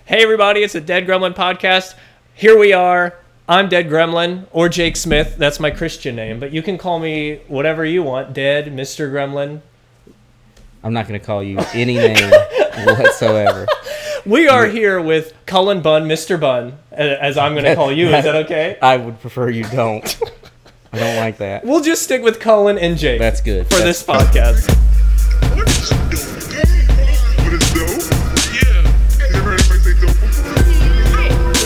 Hey everybody, it's a Dead Gremlin podcast. Here we are. I'm Dead Gremlin, or Jake Smith. That's my Christian name, but you can call me whatever you want. Dead, Mr. Gremlin. I'm not going to call you any name whatsoever. We are here with Cullen Bunn, Mr. Bunn, as I'm going to call you. Is that okay? I would prefer you don't. I don't like that. We'll just stick with Cullen and Jake. That's good. For this podcast. What is dope? What is dope? Yeah. You ever heard anybody say dope before? Can you help this?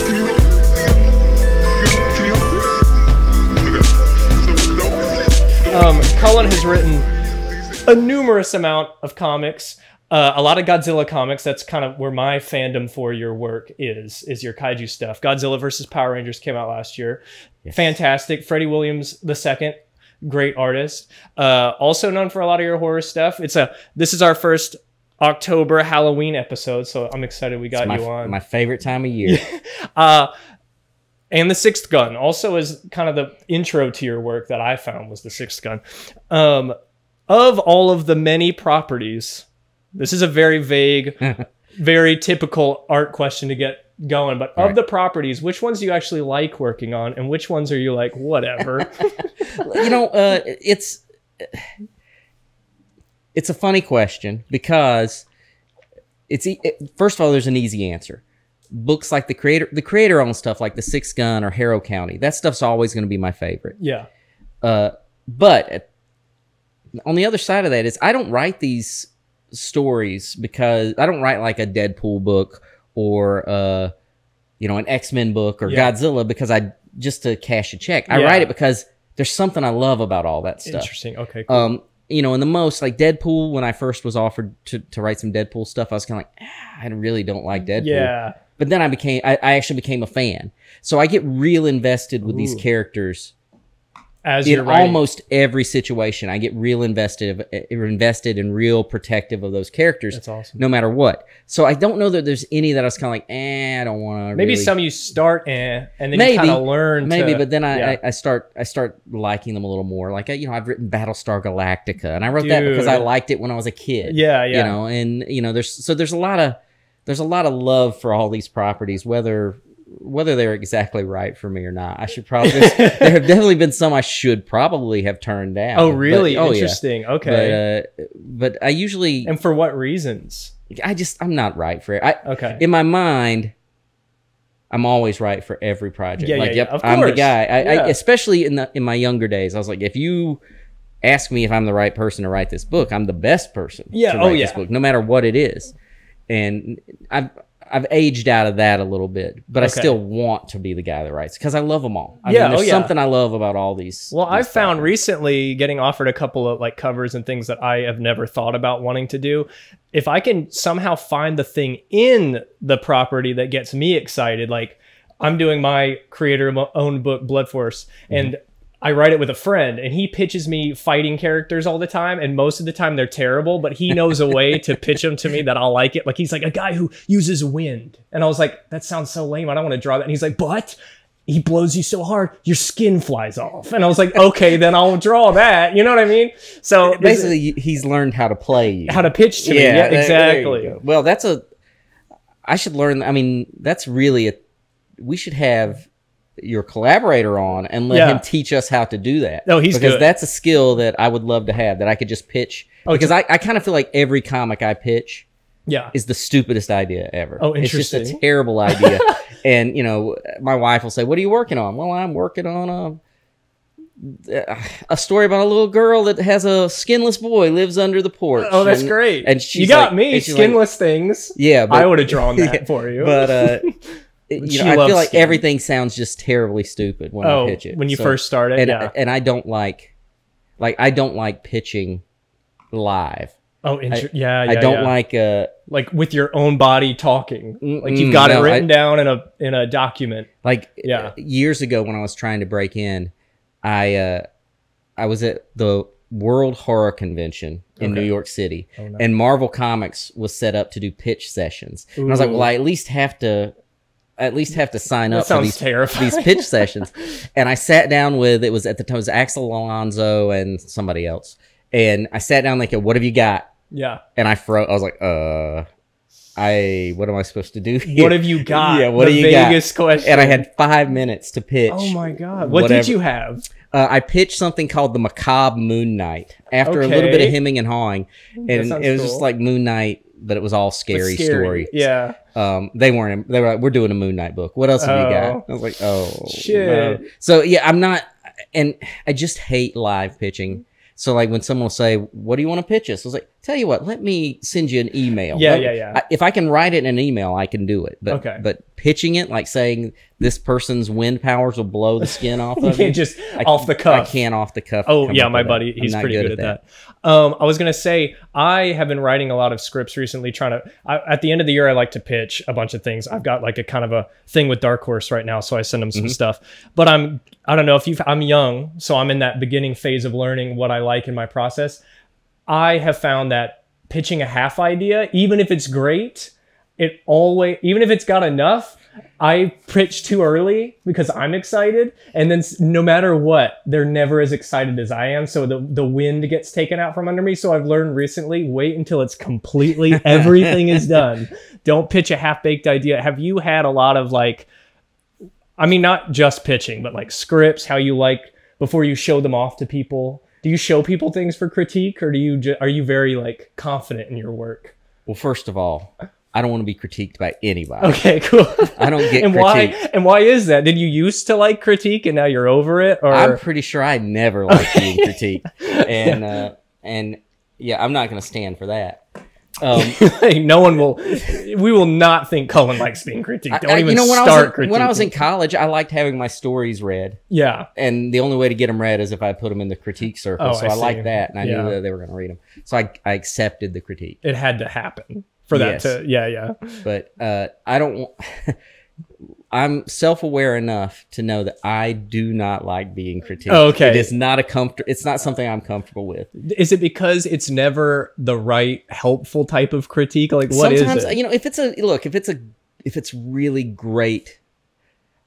So what's dope? Cullen has written a numerous amount of comics. A lot of Godzilla comics. That's kind of where my fandom for your work is your kaiju stuff. Godzilla versus Power Rangers came out last year. Yes. Fantastic. Freddie Williams II, great artist. Also known for a lot of your horror stuff. This is our first October Halloween episode, so I'm excited we got you on. My favorite time of year. And The Sixth Gun also is kind of the intro to your work that I found was The Sixth Gun. Of all of the many properties, this is a very vague, very typical art question to get going, but of the properties, which ones do you actually like working on and which ones are you like, whatever? You know, it's a funny question because first of all, there's an easy answer. Books like the creator owned stuff like The Sixth Gun or Harrow County, that stuff's always going to be my favorite. Yeah. But on the other side of that is I don't write these stories because I don't write like a Deadpool book or you know, an X-Men book or Godzilla because just to cash a check. I write it because there's something I love about all that stuff. Interesting. Okay, cool. You know, and the most like Deadpool, when I first was offered to write some Deadpool stuff, I was kind of like, I really don't like Deadpool. Yeah. But then I actually became a fan. So I get real invested with these characters. As in you're writing. Almost every situation, I get real invested and real protective of those characters. That's awesome. No matter what. So I don't know that there's any that I was kind of like, I don't want to. Maybe really... some you start and then you kind of learn. But then I start liking them a little more. Like you know, I've written Battlestar Galactica, and I wrote that because I liked it when I was a kid. Yeah. You know, and you know, there's a lot of love for all these properties, whether they're exactly right for me or not. I should probably there have definitely been some I should probably have turned down. Oh, really? Interesting. Yeah. Okay. But I usually... And for what reasons? I'm not right for it. Okay. In my mind, I'm always right for every project. Yeah, like, yeah, of I'm the course. guy. I especially in my younger days, I was like, if you ask me if I'm the right person to write this book, I'm the best person to write this book, no matter what it is. And I've aged out of that a little bit, but I still want to be the guy that writes because I love them all. I mean, there's something I love about all these. Well, I've found recently getting offered a couple of like covers and things that I have never thought about wanting to do. If I can somehow find the thing in the property that gets me excited, like I'm doing my creator-owned book, Blood Force, and I write it with a friend, and he pitches me fighting characters all the time, and most of the time they're terrible, but he knows a way to pitch them to me that I'll like it. Like, he's like, a guy who uses wind. And I was like, that sounds so lame. I don't want to draw that. And he's like, but he blows you so hard, your skin flies off. And I was like, okay, then I'll draw that. You know what I mean? So basically, he's learned how to play you. How to pitch to me. Yeah, exactly. Well, I should learn. I mean, that's really we should have your collaborator on and let him teach us how to do that. No, he's because good. That's a skill that I would love to have, that I could just pitch. Because I kind of feel like every comic I pitch is the stupidest idea ever. Oh, interesting. It's just a terrible idea. And, you know, my wife will say, what are you working on? Well, I'm working on a story about a little girl that has a skinless boy lives under the porch. Oh, that's great. And she's you got me, skinless things. Yeah. But, I would have drawn that for you. But, you know, I feel like everything sounds just terribly stupid when I pitch it. When you first started, and I don't like pitching live. Oh, I don't like with your own body talking. Like you've got it written down in a document. Like years ago when I was trying to break in, I was at the World Horror Convention in New York City, and Marvel Comics was set up to do pitch sessions. And I was like, well, I at least have to sign up for these pitch sessions. And I sat down with, it was at the time, it was Axel Alonso and somebody else. And I sat down like, what have you got? Yeah. And I was like, what am I supposed to do here? What have you got? Yeah, what the do you Vegas got? question. And I had 5 minutes to pitch. Oh my God. What whatever. did you have? I pitched something called the Macabre Moon Night after a little bit of hemming and hawing. And it was just like Moon Night, but it was all scary stories. Yeah. They were like, we're doing a Moon Night book. What else have you got? I was like, oh. Shit. No. So yeah, I'm not, and I just hate live pitching. So like when someone will say, what do you want to pitch us? I was like, tell you what, let me send you an email. Yeah. If I can write it in an email, I can do it. But, but pitching it, like saying this person's wind powers will blow the skin off of you can't just off the cuff. I can't off the cuff. Oh yeah, my buddy, he's pretty good at that. I was gonna say, I have been writing a lot of scripts recently, at the end of the year, I like to pitch a bunch of things. I've got like a kind of a thing with Dark Horse right now, so I send them some stuff. But I don't know if I'm young, so I'm in that beginning phase of learning what I like in my process. I have found that pitching a half idea, even if it's great, even if it's got enough, I pitch too early because I'm excited, and then no matter what, they're never as excited as I am, so the wind gets taken out from under me. So I've learned recently, wait until it's completely, everything is done. Don't pitch a half-baked idea. Have you had a lot of like, I mean, not just pitching, but like scripts, how you like, before you show them off to people? Do you show people things for critique, or are you very like confident in your work? Well, first of all, I don't want to be critiqued by anybody. Okay, cool. I don't get and critiqued. Why is that? Did you used to like critique and now you're over it? Or I'm pretty sure I never liked being critiqued. And yeah, I'm not going to stand for that. No one will. We will not think Cullen likes being critiqued. Don't even start critiquing. When I was in college, I liked having my stories read. Yeah. And the only way to get them read is if I put them in the critique circle. Oh, so I liked that, and I knew that they were going to read them. So I accepted the critique. It had to happen for that to. Yeah. But I don't. I'm self-aware enough to know that I do not like being critiqued. Oh, okay. It is not it's not something I'm comfortable with. Is it because it's never the right helpful type of critique? Like what Sometimes, is it? You know, if it's really great,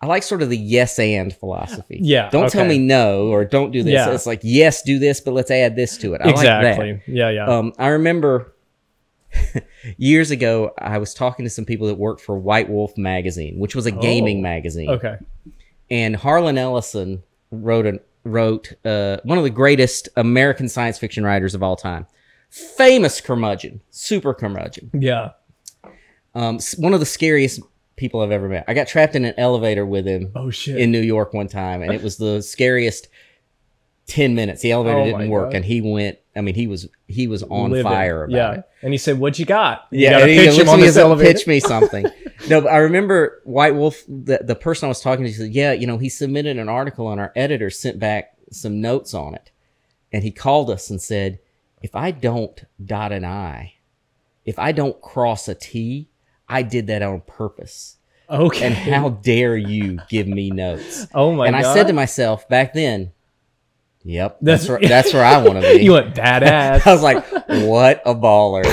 I like sort of the yes and philosophy. Yeah. Don't tell me no, or don't do this. Yeah. It's like, yes, do this, but let's add this to it. I exactly. like that. Yeah. I remember years ago, I was talking to some people that worked for White Wolf magazine, which was a gaming magazine. Okay. And Harlan Ellison wrote one of the greatest American science fiction writers of all time. Famous curmudgeon, super curmudgeon. Yeah. One of the scariest people I've ever met. I got trapped in an elevator with him in New York one time, and it was the scariest 10 minutes. The elevator didn't work, and he went, I mean, he was on fire about it. And he said, "What you got?" You gotta pitch him on this elevator. Pitch me something. No, but I remember White Wolf, the person I was talking to, said, yeah, you know, he submitted an article and our editor sent back some notes on it. And he called us and said, if I don't dot an I, if I don't cross a T, I did that on purpose. Okay. And how dare you give me notes? Oh my God. And I said to myself back then, yep, that's where I want to be. You went badass. I was like, what a baller.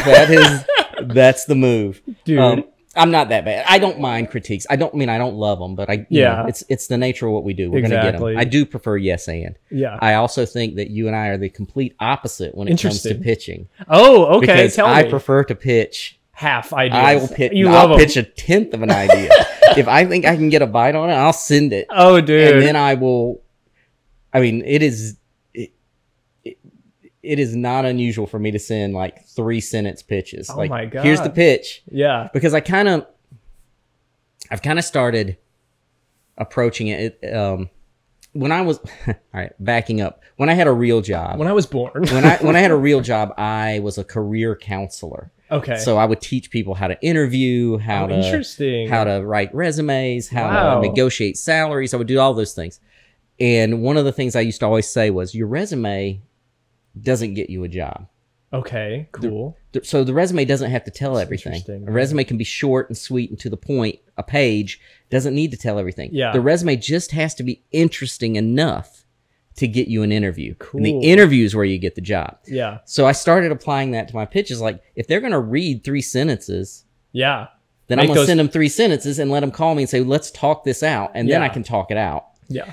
That's the move. Dude. I'm not that bad. I don't mind critiques. I don't love them, but you know, it's the nature of what we do. We're going to get them. I do prefer yes and. Yeah. I also think that you and I are the complete opposite when it comes to pitching. Oh, okay. Because I prefer to pitch half ideas. I will pitch. I'll pitch a tenth of an idea. If I think I can get a bite on it, I'll send it. Oh, dude. And then I will. I mean, it is not unusual for me to send like 3-sentence pitches. Oh like, my God. Here's the pitch. Yeah. Because I've kind of started approaching it. When I was, all right, backing up. When I had a real job. When I was born. when I had a real job, I was a career counselor. Okay. So I would teach people how to interview, how to write resumes, how to negotiate salaries. I would do all those things. And one of the things I used to always say was, your resume doesn't get you a job. Okay, cool. So the resume doesn't have to tell everything. A resume can be short and sweet and to the point. A page doesn't need to tell everything. Yeah. The resume just has to be interesting enough to get you an interview. Cool. And the interview is where you get the job. Yeah. So I started applying that to my pitches. Like, if they're going to read 3 sentences, then I'm going to send them 3 sentences and let them call me and say, let's talk this out. And then I can talk it out. Yeah.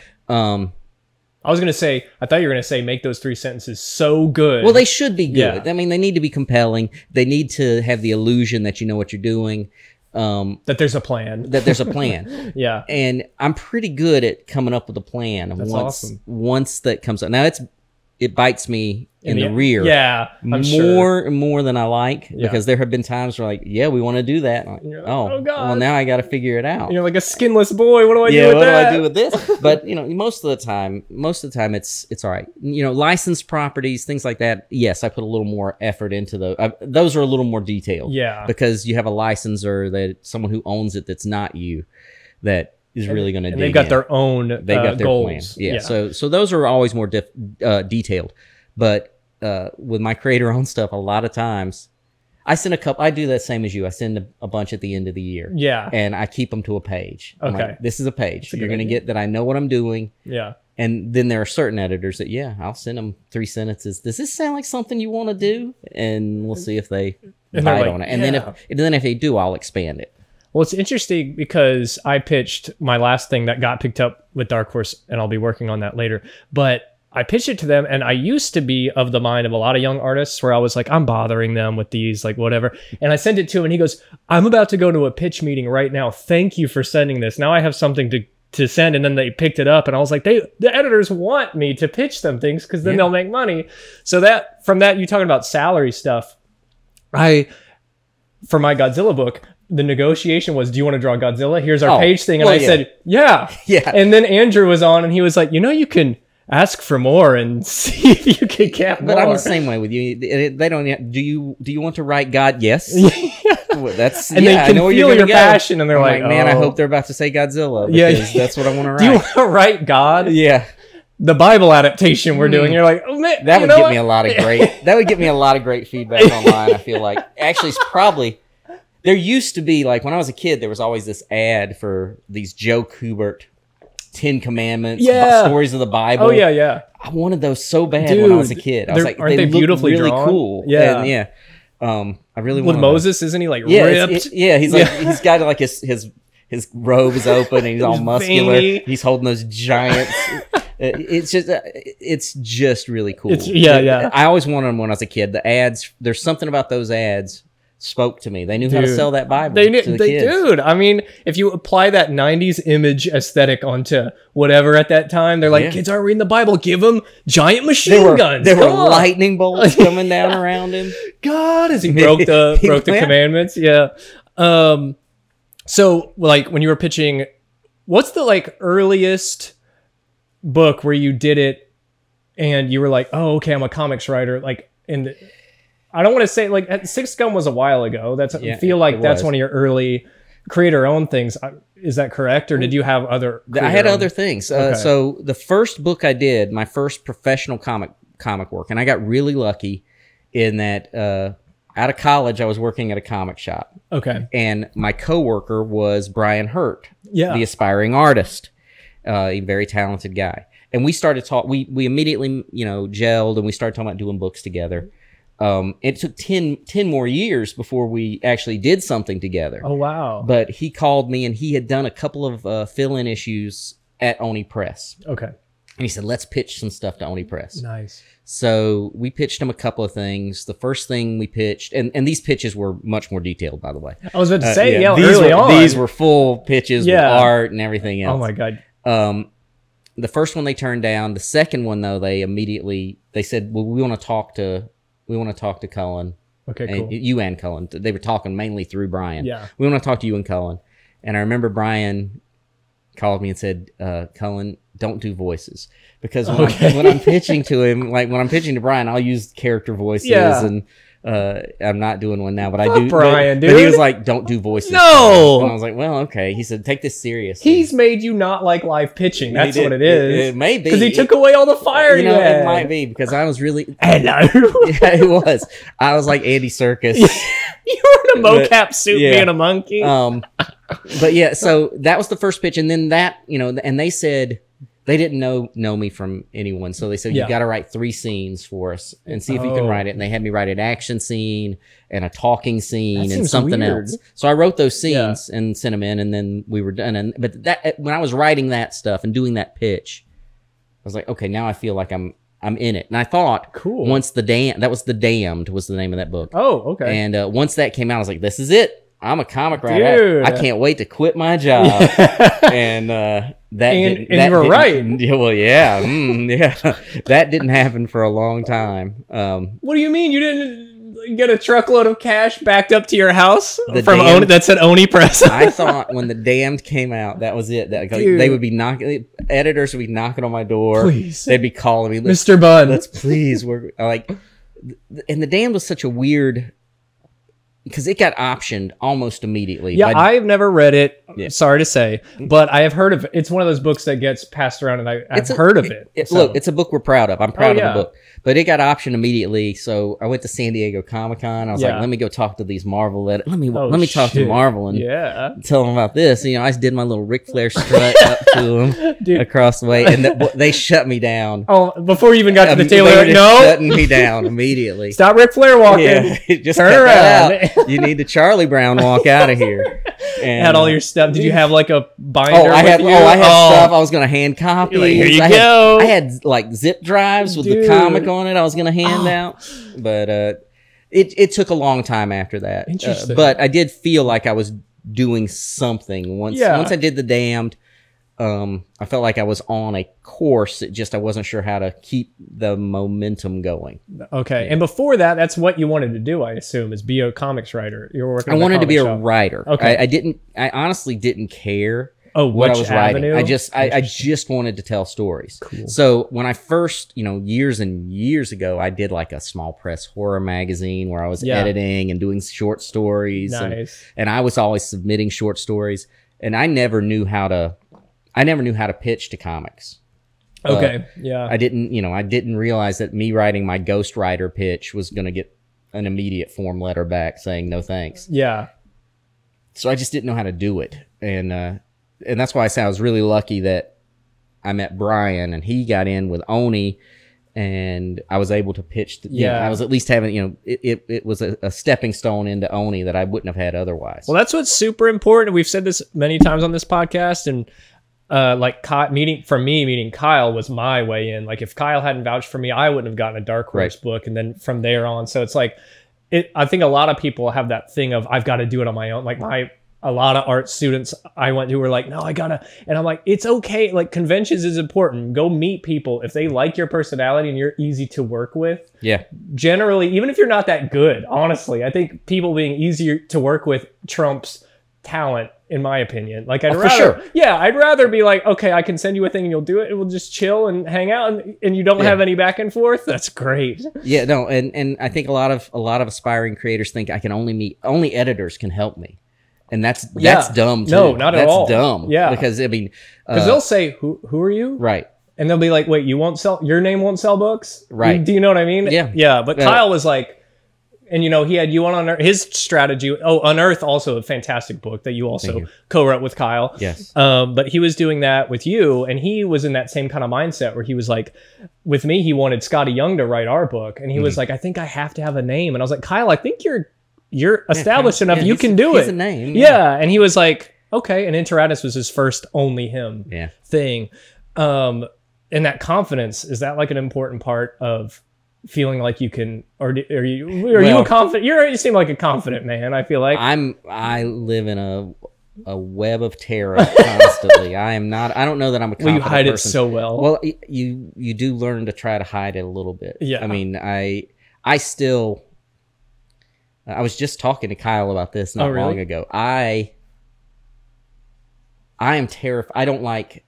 I was gonna say, I thought you were gonna say, make those 3 sentences so good. Well, they should be good. Yeah. I mean, they need to be compelling. They need to have the illusion that you know what you're doing. That there's a plan. That there's a plan. Yeah. And I'm pretty good at coming up with a plan. That's awesome. Once that comes up. Now it bites me in the rear. Yeah. More than I like, because there have been times where like, yeah, we want to do that. Like, oh God. Well, now I got to figure it out. And you're like a skinless boy. What do I do with what that? do I do with this? But you know, most of the time it's all right. You know, licensed properties, things like that. Yes, I put a little more effort into those are a little more detailed. Yeah. Because you have a licenser, that someone who owns it that's not you, that is really going to. And they've got their own. They've got their goals. plan. Yeah. So those are always more detailed. But with my creator-owned stuff, a lot of times I send a couple. I do that same as you. I send a bunch at the end of the year. Yeah. And I keep them to a page. I'm Okay. like, this is a page. That's You're going to get that I know what I'm doing. Yeah. And then there are certain editors that, I'll send them 3 sentences. Does this sound like something you want to do? And we'll see if they bite on it. And then if they do, I'll expand it. Well, it's interesting because I pitched my last thing that got picked up with Dark Horse, and I'll be working on that later. But I pitched it to them, and I used to be of the mind of a lot of young artists where I was like, I'm bothering them with these, like whatever. And I sent it to him, and he goes, I'm about to go to a pitch meeting right now. Thank you for sending this. Now I have something to send. And then they picked it up, and I was like, the editors want me to pitch them things because then they'll make money. So from that, you talking about salary stuff, for my Godzilla book, the negotiation was, do you want to draw Godzilla? Here's our page thing. And I said, yeah. And then Andrew was on, and he was like, you can ask for more and see if you can get more. But I'm the same way with you. They don't. Do you want to write God? Yes. Well, that's and they can feel your passion, and they're like, man, I hope they're about to say Godzilla. Because that's what I want to write. Do you want to write God? Yeah. The Bible adaptation we're doing. You're like, oh man, that would get me a lot of great. That would get me a lot of great feedback online. I feel like actually it's probably. There used to be, like when I was a kid, there was always this ad for these Joe Kubert 10 Commandments, stories of the Bible. Oh yeah. I wanted those so bad when I was a kid. I was like, aren't they beautifully really drawn? Cool. Yeah. And, I really with wanted Moses, isn't he like ripped? ripped? He's like he's got like his robe is open and he's all muscular. Veiny. He's holding those giants. It's just really cool. I always wanted them when I was a kid. The ads, there's something about those ads spoke to me. They knew how to sell that Bible to the kids. Dude, I mean, if you apply that 90s image aesthetic onto whatever at that time, they're like, kids aren't reading the Bible, give them giant machine guns. There were lightning bolts coming down around him. God, as he broke the commandments. Yeah. So like when you were pitching, what's the like earliest book where you did it and you were like, oh, okay, I'm a comics writer, like I don't want to say like Six Gun was a while ago. I feel like that's one of your early creator-owned things. Is that correct, or did you have other? I had other things. Okay. So the first book I did, my first professional comic work, and I got really lucky in that. Out of college, I was working at a comic shop. Okay, and my coworker was Brian Hurt, the aspiring artist, a very talented guy. And we started talking. We immediately gelled, and we started talking about doing books together. It took 10 more years before we actually did something together. Oh, wow. But he called me, and he had done a couple of fill-in issues at Oni Press. Okay. And he said, let's pitch some stuff to Oni Press. Nice. So we pitched him a couple of things. The first thing we pitched, and these pitches were much more detailed, by the way. I was about to say, these were full pitches with art and everything else. Oh, my God. The first one they turned down. The second one, though, they said, well, we want to talk to Cullen. Okay, and cool. You and Cullen. They were talking mainly through Brian. Yeah. We want to talk to you and Cullen. And I remember Brian called me and said, Cullen, don't do voices. Because when I'm pitching to him, like when I'm pitching to Brian, I'll use character voices and I'm not doing one now, but I do. Brian, dude. But he was like, don't do voices. No. And I was like, well, okay. He said, take this seriously. He's made you not like live pitching. That's what it is. It may be. Because he took away all the fire you had. It might be because I was really. Hello. Yeah, it was. I was like Andy Serkis. You were in a mocap suit being a monkey. But yeah, so that was the first pitch. And then that, and they said, they didn't know me from anyone. So they said, you got to write 3 scenes for us and see if you can write it. And they had me write an action scene and a talking scene and something else. So I wrote those scenes and sent them in, and then we were done. But when I was writing that stuff and doing that pitch, was like, okay, now I feel like I'm in it. And I thought, cool. Once that was The Damned was the name of that book. Oh, okay. And once that came out, I was like, this is it. I'm a comic writer. Dude. I can't wait to quit my job. And you were right. Yeah, well, yeah, yeah. That didn't happen for a long time. What do you mean you didn't get a truckload of cash backed up to your house from Damned, Oni, that said Oni Press? I thought when The Damned came out, that was it. That they would be knocking. Editors would be knocking on my door. Please, they'd be calling me, Mr. Bunn. Let's please. We're like, and The Damned was such a weird. Because it got optioned almost immediately. Yeah, I've never read it. Yeah. Sorry to say, but I have heard of it. It's one of those books that gets passed around, and I've heard of it. Look, it's a book we're proud of. I'm proud of the book, but it got optioned immediately. So I went to San Diego Comic-Con. I was like, let me go talk to these Marvel let me talk to Marvel and tell them about this. You know, I did my little Ric Flair strut up to them across the way, and they shut me down. Oh, before you even got to the table, like, no, shutting me down immediately. Stop Ric Flair walking. Yeah, just turn around. You need the Charlie Brown walk out of here. And had all your stuff. Did you have like a binder? I had with you? stuff. I was gonna hand copy. Like, here you go. I had like zip drives with the comic on it. I was gonna hand out, but it took a long time after that. Interesting. But I did feel like I was doing something once I did The Damned. I felt like I was on a course. I wasn't sure how to keep the momentum going. Okay. Yeah. And before that, that's what you wanted to do, I assume, is be a comics writer. You were working. I wanted to be a writer. Okay. I honestly didn't care. What I was avenue? writing. I just wanted to tell stories. Cool. So when I first, years and years ago, I did like a small press horror magazine where I was editing and doing short stories. Nice. And I was always submitting short stories, and I never knew how to pitch to comics. Okay. Yeah. I didn't realize that me writing my ghostwriter pitch was going to get an immediate form letter back saying no thanks. Yeah. So I just didn't know how to do it. And that's why I say I was really lucky that I met Brian and he got in with Oni, and I was able to pitch. I was at least having, it was a stepping stone into Oni that I wouldn't have had otherwise. Well, that's what's super important. We've said this many times on this podcast, and meeting Kyle was my way in. Like if Kyle hadn't vouched for me, I wouldn't have gotten a Dark Horse book. And then from there on, so it's like, I think a lot of people have that thing of, I've got to do it on my own. Like a lot of art students I went to were like, no, I gotta, and I'm like, it's okay. Like conventions is important. Go meet people. If they like your personality and you're easy to work with. Yeah. Generally, even if you're not that good, honestly, I think people being easier to work with trumps talent, in my opinion. Like I'd rather be like, okay, I can send you a thing and you'll do it. And we'll just chill and hang out and you don't have any back and forth. That's great. Yeah, no. And I think a lot of aspiring creators think I can only editors can help me. And that's dumb too. No, not at all. That's dumb. Yeah. Because because they'll say, who are you? Right. And they'll be like, wait, your name won't sell books? Right. Do you know what I mean? Yeah. Yeah. But Kyle was like, and he had you on Unearth. His strategy. Oh, Unearth, also a fantastic book that you also co-wrote with Kyle. Yes. But he was doing that with you, and he was in that same kind of mindset where he was like, with me, he wanted Scotty Young to write our book, and he was like, I think I have to have a name, and I was like, Kyle, I think you're established enough. You can do it. He's a name. Yeah. And he was like, okay. And Interatus was his first only him thing. And that confidence, is that like an important part of feeling like you can, or are you a confident? You seem like a confident man. I feel like I live in a web of terror constantly. I am not. I don't know that I'm a confident you hide person. It so well. Well, you do learn to try to hide it a little bit. Yeah. I mean, I was just talking to Kyle about this not long ago. I am terrified. I don't like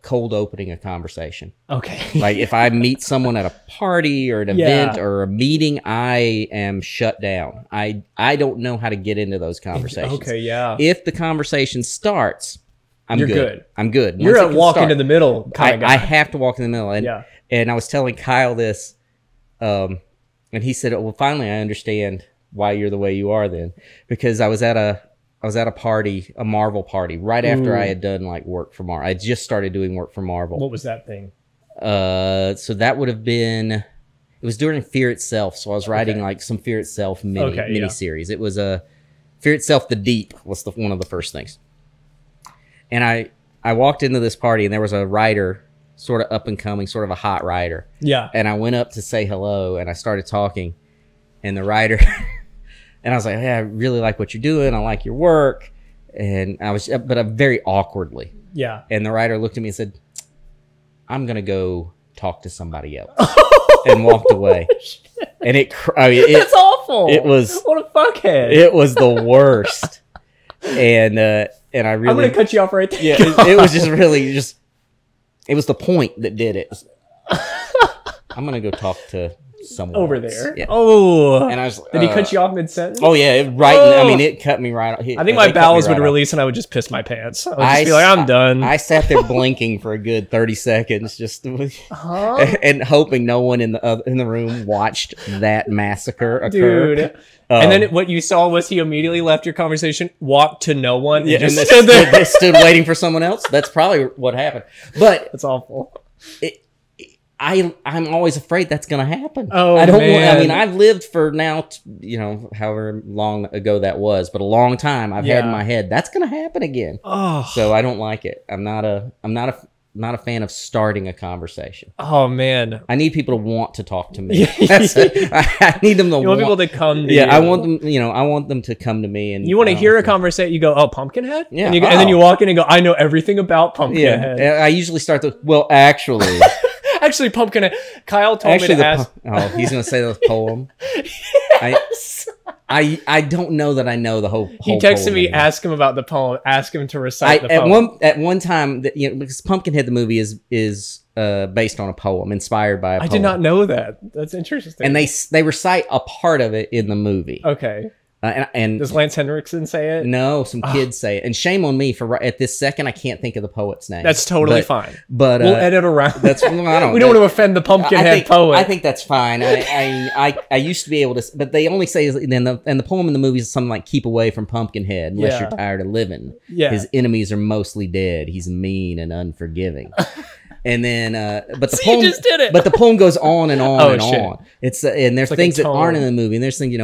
cold opening a conversation. Okay. Like if I meet someone at a party or an event or a meeting, I am shut down. I don't know how to get into those conversations. Okay, yeah. If the conversation starts, You're good. I'm good. You're a walk into the middle kind of guy. I have to walk in the middle. And I was telling Kyle this, and he said, well, finally I understand why you're the way you are then. Because I was at a party, a Marvel party, right after I had done like work for Marvel. I just started doing work for Marvel. What was that thing? So that would have been, it was during Fear Itself. So I was writing like some Fear Itself mini series. It was Fear Itself The Deep was one of the first things. And I walked into this party and there was a writer sort of up and coming, sort of a hot writer. Yeah. And I went up to say hello, and I started talking, and the writer, and I was like, "Hey, I really like what you're doing. I like your work." And but very awkwardly. Yeah. And the writer looked at me and said, "I'm gonna go talk to somebody else," and walked away. And that's awful. It was, what a fuckhead. It was the worst. And I really, I'm gonna cut you off right there. Yeah, it was just really it was the point that did it. I'm gonna go talk to someone over else. there. Yeah. Oh, and I was like, did he cut you off mid sentence? Oh yeah, I mean, it cut me right off. I think my bowels would release, and I would just piss my pants. I would just be like, I'm done. I sat there blinking for a good 30 seconds, just and hoping no one in the room watched that massacre occur. Dude. And then what you saw was he immediately left your conversation, walked to no one, and just and stood there. They stood waiting for someone else. That's probably what happened. But it's awful. I'm always afraid that's going to happen. Oh, I don't man. I mean, I've lived for now, however long ago that was, but a long time. I've had in my head that's going to happen again. Oh, so I don't like it. I'm not a fan of starting a conversation. Oh man, I need people to want to talk to me. I need them to want people to come to you. I want them. I want them to come to me. And you want to hear a conversation. You go, "Oh, Pumpkinhead." Yeah, and then you walk in and go, "I know everything about Pumpkinhead." Yeah, I usually start the actually. Actually, Pumpkinhead. Kyle told me to ask. He's going to say the poem. Yes. I don't know that I know the whole He texted poem me, anymore. ask him about the poem, ask him to recite the poem. At one time, because Pumpkinhead the movie is based on a poem, inspired by a poem. I did not know that. That's interesting. And they recite a part of it in the movie. Okay. And does Lance Henriksen say it? No, some kids say it. And shame on me for at this second I can't think of the poet's name. That's totally fine. But we'll edit around. That's we don't want to offend the Pumpkinhead poet. I think that's fine. I used to be able to, but they only say and the poem in the movie is something like "Keep away from Pumpkinhead unless you're tired of living. Yeah. His enemies are mostly dead. He's mean and unforgiving." And then, but the poem, just did it. But the poem goes on and on and shit. on. It's and there's things that aren't in the movie, and there's things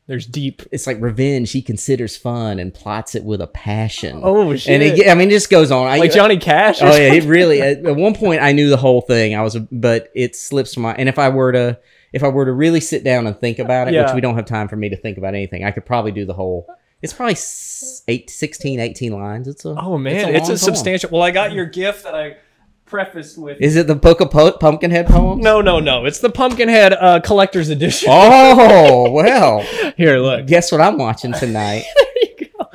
there's deep. It's like revenge he considers fun and plots it with a passion. Oh shit! And it just goes on. Like Johnny Cash. Oh yeah, it really. At one point, I knew the whole thing. But it slips my. And if I were to really sit down and think about it, which we don't have time for me to think about anything, I could probably do the whole. It's probably 16, 18 lines. It's a substantial. Well, I got your gift that I prefaced with. Is it the book of Pumpkinhead poems? No. It's the Pumpkinhead collector's edition. Oh well. Here, look. Guess what I'm watching tonight? There you go.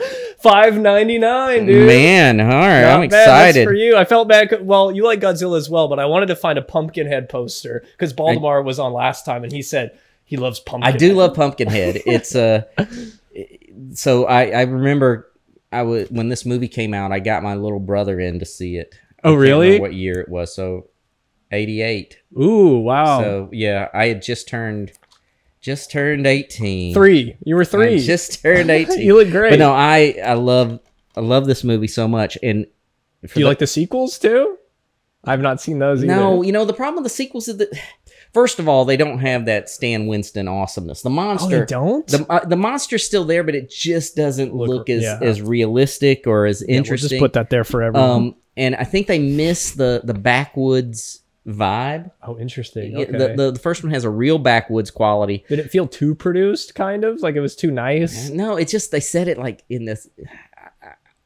$5.99, dude. Man, all right, I'm excited. That's for you. I felt bad. Well, you like Godzilla as well, but I wanted to find a Pumpkinhead poster because Baltimore was on last time, and he said he loves Pumpkinhead. I do love Pumpkinhead. It's So I remember when this movie came out, I got my little brother in to see it. Oh, really? What year it was? So 88. Ooh, wow. So yeah, I had just turned 18. 3. You were 3. I just turned 18. You look great. But no, I love this movie so much. And do you like the sequels too? I've not seen those either. No, the problem with the sequels is that, first of all, they don't have that Stan Winston awesomeness. The monster, they don't. The monster's still there, but it just doesn't look as realistic or as interesting. We'll just put that there for everyone. And I think they miss the backwoods vibe. Oh, interesting. Okay. The first one has a real backwoods quality. Did it feel too produced, kind of? Like it was too nice? No, it's just they said it like in this...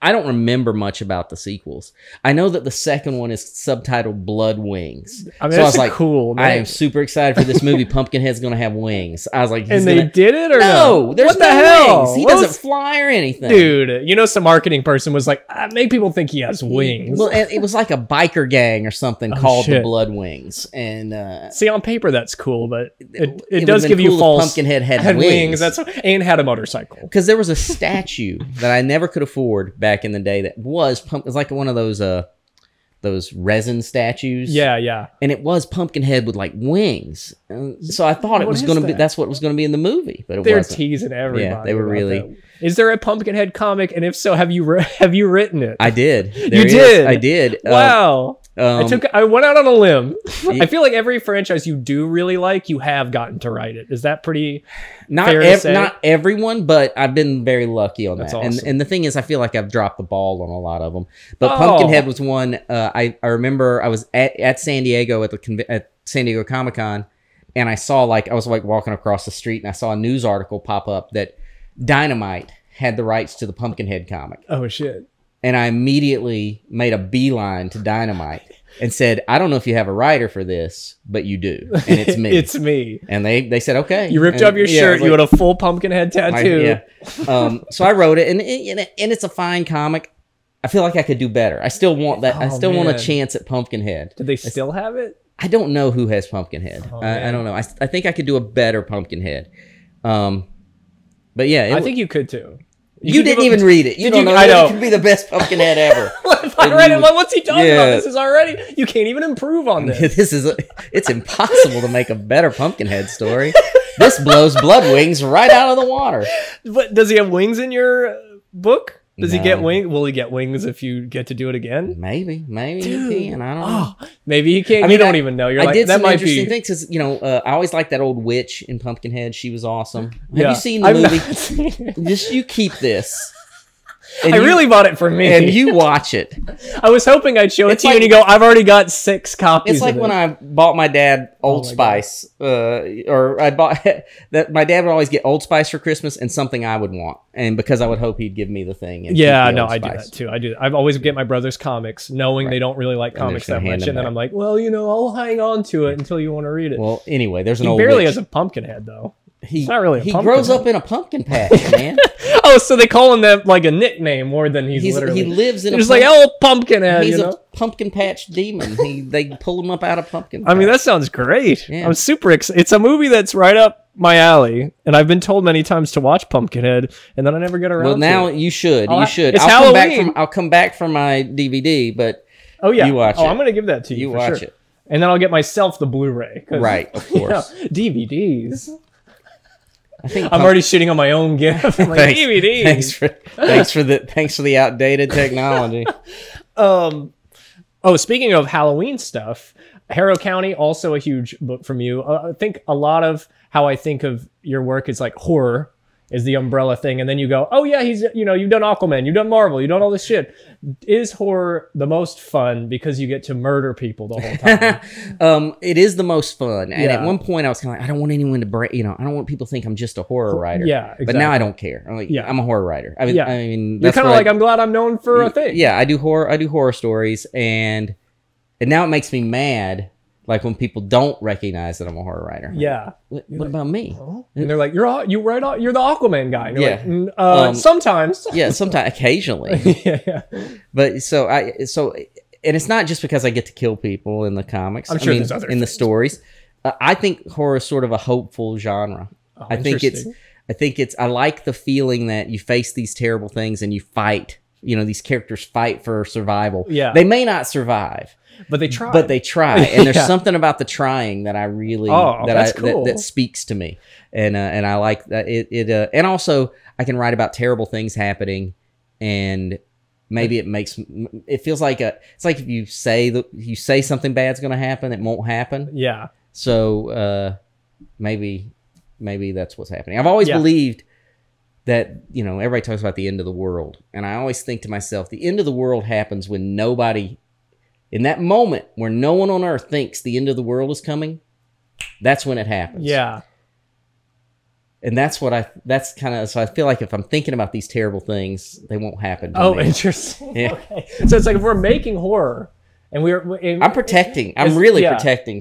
I don't remember much about the sequels. I know that the second one is subtitled Blood Wings. I mean, so I was like, cool. I am super excited for this movie. Pumpkinhead's going to have wings. I was like, and they did it or no? There's what the no hell? Wings. He doesn't fly or anything. Dude, some marketing person was like, make people think he has wings. Well, it was like a biker gang or something called the Blood Wings. And see, on paper that's cool, but it does give you cool false. Pumpkinhead had wings. And had a motorcycle. Because there was a statue that I never could afford back in the day that was like one of those resin statues. Yeah. And it was Pumpkinhead with like wings. So I thought it was going to be, that's what was going to be in the movie, but They're wasn't. Teasing everybody. Yeah, they were really. That. Is there a Pumpkinhead comic? And if so, have you written it? I did. You did? I did. Wow. I went out on a limb. I feel like every franchise you do really like, you have gotten to write it. Is that pretty fair to say? Not everyone, but I've been very lucky on that. Awesome. And the thing is, I feel like I've dropped the ball on a lot of them. But Pumpkinhead was one. I remember I was at San Diego at San Diego Comic-Con, and I saw I was walking across the street, and I saw a news article pop up that Dynamite had the rights to the Pumpkinhead comic. Oh shit. And I immediately made a beeline to Dynamite and said, I don't know if you have a writer for this, but you do. And it's me. It's me. And they said, okay. You ripped up your shirt. You had a full Pumpkinhead tattoo. So I wrote it, and it's a fine comic. I feel like I could do better. I still want that. I still want a chance at Pumpkinhead. Did they still have it? I don't know who has Pumpkinhead. I don't know. I think I could do a better Pumpkinhead. But yeah. I think you could too. You didn't even read it. You don't know. I know. It could be the best Pumpkinhead ever. If I read it, what's he talking about? This is already... You can't even improve on this. It's impossible to make a better Pumpkinhead story. This blows Bloodwings right out of the water. But does he have wings in your book? Does he get wings? Will he get wings if you get to do it again? Maybe he can. I don't know. Maybe he can't. You don't even know. You're like, that might be interesting things. Because I always liked that old witch in Pumpkinhead. She was awesome. Have you seen the movie? Just you keep this. I really bought it for me. And you watch it. I was hoping I'd show it to you, and you go, I've already got 6 copies. It's like when I bought my dad Old Spice, or I bought that. My dad would always get Old Spice for Christmas and something I would want, and because I would hope he'd give me the thing. And yeah, no, I do that too. I do. I've always get my brother's comics, knowing they don't really like comics that much, and then I'm like, well, I'll hang on to it until you want to read it. Well, anyway, there's an he old barely witch. has a Pumpkinhead though. He he grows up in a pumpkin patch, man. Oh, so they call him that like a nickname more than he's literally. He lives in just like Pumpkinhead. He's a pumpkin patch demon. They pull him up out of pumpkin patch. I mean, that sounds great. Yeah. I'm super excited. It's a movie that's right up my alley, and I've been told many times to watch Pumpkinhead, and then I never get around. Well, now to it. You should. It's Halloween. I'll come back from my DVD, but you watch it. I'm gonna give that to you. You watch it, and then I'll get myself the Blu-ray. Right, of course. DVDs. I'm already shitting on my own gift. I'm like, DVDs. Thanks for the outdated technology. Speaking of Halloween stuff, Harrow County, also a huge book from you. I think a lot of how I think of your work is like horror is the umbrella thing, and then you go, oh yeah, he's you've done Aquaman, you've done Marvel, you've done all this shit. Is horror the most fun because you get to murder people the whole time? It is the most fun, and at one point I was kind of like, I don't want anyone to break, I don't want people to think I'm just a horror writer. Yeah, exactly. But now I don't care. I'm like, I'm a horror writer. I mean, you're kind of like, I'm glad I'm known for a thing. Yeah, I do horror stories, and now it makes me mad. Like when people don't recognize that I'm a horror writer. Yeah. What about me? And they're like, you're the Aquaman guy. And you're like, sometimes. Yeah, sometimes, occasionally. yeah. But and it's not just because I get to kill people in the comics. I'm sure there's other in the stories. I think horror is sort of a hopeful genre. Oh, I think I like the feeling that you face these terrible things and you fight. These characters fight for survival. Yeah. They may not survive. But they try. And there's something about the trying that I really that speaks to me, and I like that and also I can write about terrible things happening, and maybe it feels like it's like if you say something bad's going to happen, it won't happen. Yeah. So maybe that's what's happening. I've always believed that everybody talks about the end of the world, and I always think to myself, the end of the world happens when nobody. In that moment where no one on earth thinks the end of the world is coming, that's when it happens. Yeah. And so I feel like if I'm thinking about these terrible things, they won't happen to me. Oh, interesting. Yeah. Okay. So it's like if we're making horror and I'm protecting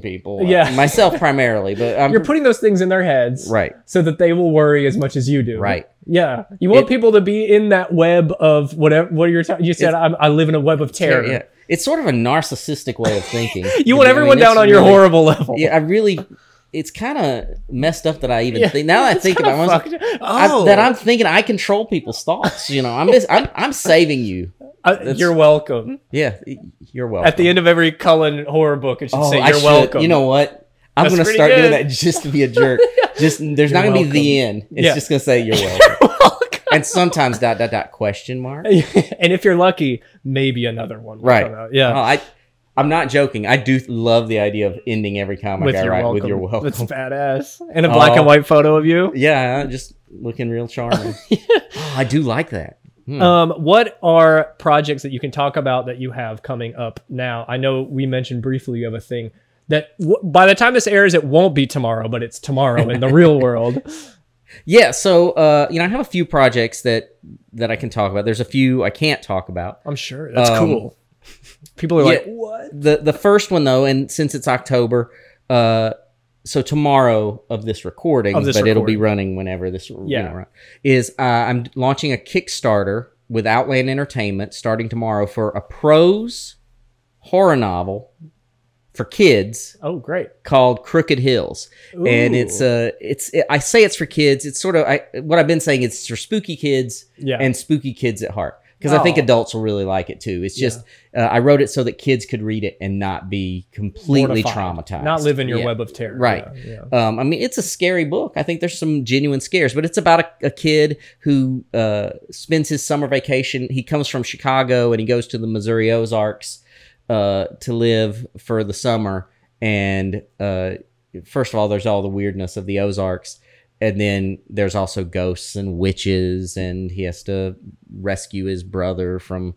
people. Yeah. Myself primarily, but you're putting those things in their heads. Right. So that they will worry as much as you do. Right. Yeah. You want people to be in that web of whatever, you said, I live in a web of terror. Yeah. It's sort of a narcissistic way of thinking. You want everyone down on your horrible level. Yeah, it's kind of messed up that I even think. Now that I think about it, that I'm thinking I control people's thoughts. I'm saving you. You're welcome. Yeah, you're welcome. At the end of every Cullen horror book, it should say you're welcome. You know what? I'm going to start doing that just to be a jerk. There's not going to be the end. It's just going to say you're welcome. And sometimes ... question mark. And if you're lucky, maybe another one will come out. Yeah. I'm not joking. I do love the idea of ending every comic I write with "You're welcome." That's badass. And a black and white photo of you. Yeah, just looking real charming. Oh, I do like that. What are projects that you can talk about that you have coming up now? I know we mentioned briefly you have a thing that by the time this airs, it won't be tomorrow, but it's tomorrow in the real world. Yeah, so I have a few projects that I can talk about. There's a few I can't talk about. I'm sure that's cool. People are like, what? The first one though, and since it's October, so tomorrow of this recording, it'll be running whenever this is. I'm launching a Kickstarter with Outland Entertainment starting tomorrow for a prose horror novel for kids. Oh, great! Called Crooked Hills, Ooh. And I say it's for kids. It's sort of what I've been saying. It's for spooky kids and spooky kids at heart. Because I think adults will really like it too. It's just I wrote it so that kids could read it and not be completely traumatized, not live in your web of terror. Right. I mean, it's a scary book. I think there's some genuine scares, but it's about a kid who spends his summer vacation. He comes from Chicago and he goes to the Missouri Ozarks to live for the summer. And first of all, there's all the weirdness of the Ozarks. And then there's also ghosts and witches, and he has to rescue his brother from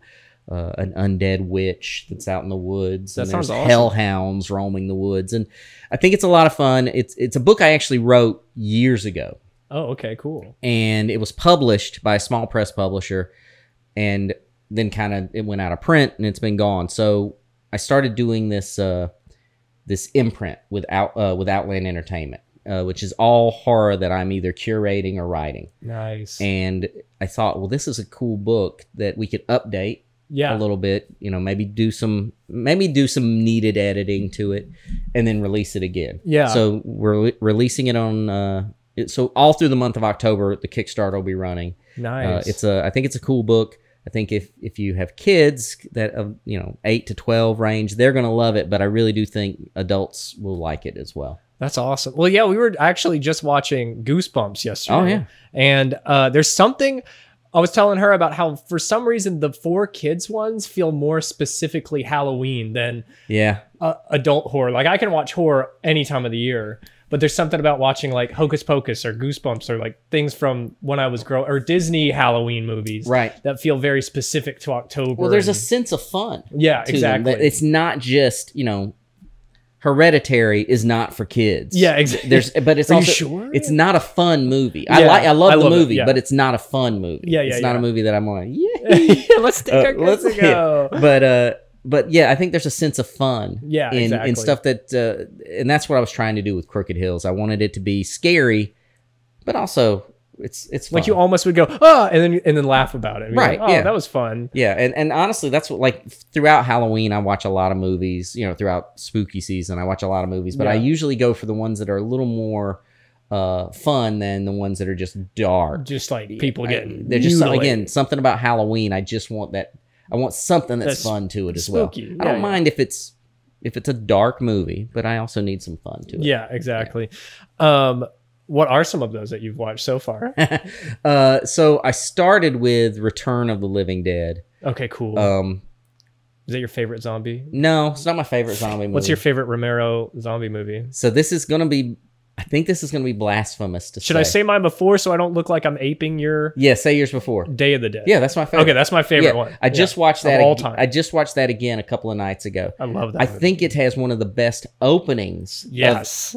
an undead witch that's out in the woods. That and sounds there's awesome. Hellhounds roaming the woods. And I think it's a lot of fun. It's a book I actually wrote years ago. Oh, okay, cool. And it was published by a small press publisher, and then kind of it went out of print, and it's been gone. So I started doing this this imprint with Outland Entertainment. Which is all horror that I'm either curating or writing. Nice. And I thought, well, this is a cool book that we could update a little bit. Maybe do some needed editing to it, and then release it again. Yeah. So we're releasing it on. So all through the month of October, the Kickstarter will be running. Nice. I think it's a cool book. I think if you have kids that 8 to 12 range, they're gonna love it. But I really do think adults will like it as well. That's awesome. Well, yeah, we were actually just watching Goosebumps yesterday. Oh, yeah. And there's something I was telling her about how for some reason the 4 kids ones feel more specifically Halloween than adult horror. Like I can watch horror any time of the year, but there's something about watching like Hocus Pocus or Goosebumps or like things from when I was growing or Disney Halloween movies that feel very specific to October. Well, there's a sense of fun. Yeah, exactly. It's not just, Hereditary is not for kids. Yeah, exactly. But it's Are also you sure? It's not a fun movie. Yeah, I love the movie, it, but it's not a fun movie. Yeah, it's not a movie that I'm like, let's take our kids to go. But yeah, I think there's a sense of fun. Yeah, in stuff that, and that's what I was trying to do with Crooked Hills. I wanted it to be scary, but also it's fun. Like you almost would go and then laugh about it. Right? Like, that was fun. Yeah, and honestly, that's what like throughout Halloween, I watch a lot of movies. Throughout spooky season, I watch a lot of movies, but I usually go for the ones that are a little more fun than the ones that are just dark. Just like people getting they're just again something about Halloween. I just want that. I want something that's fun to it as spooky. Well. I don't mind if it's a dark movie, but I also need some fun to it. Yeah, exactly. What are some of those that you've watched so far? So I started with Return of the Living Dead. Okay, cool. Is that your favorite zombie? No, it's not my favorite zombie movie. What's your favorite Romero zombie movie? So this is going to be, I think this is going to be blasphemous to say. Should I say mine before so I don't look like I'm aping your... Yeah, say yours before. Day of the Dead. Yeah, that's my favorite. Okay, that's my favorite one. I just watched that all time. I just watched that again a couple of nights ago. I love that I think it has one of the best openings. Yes.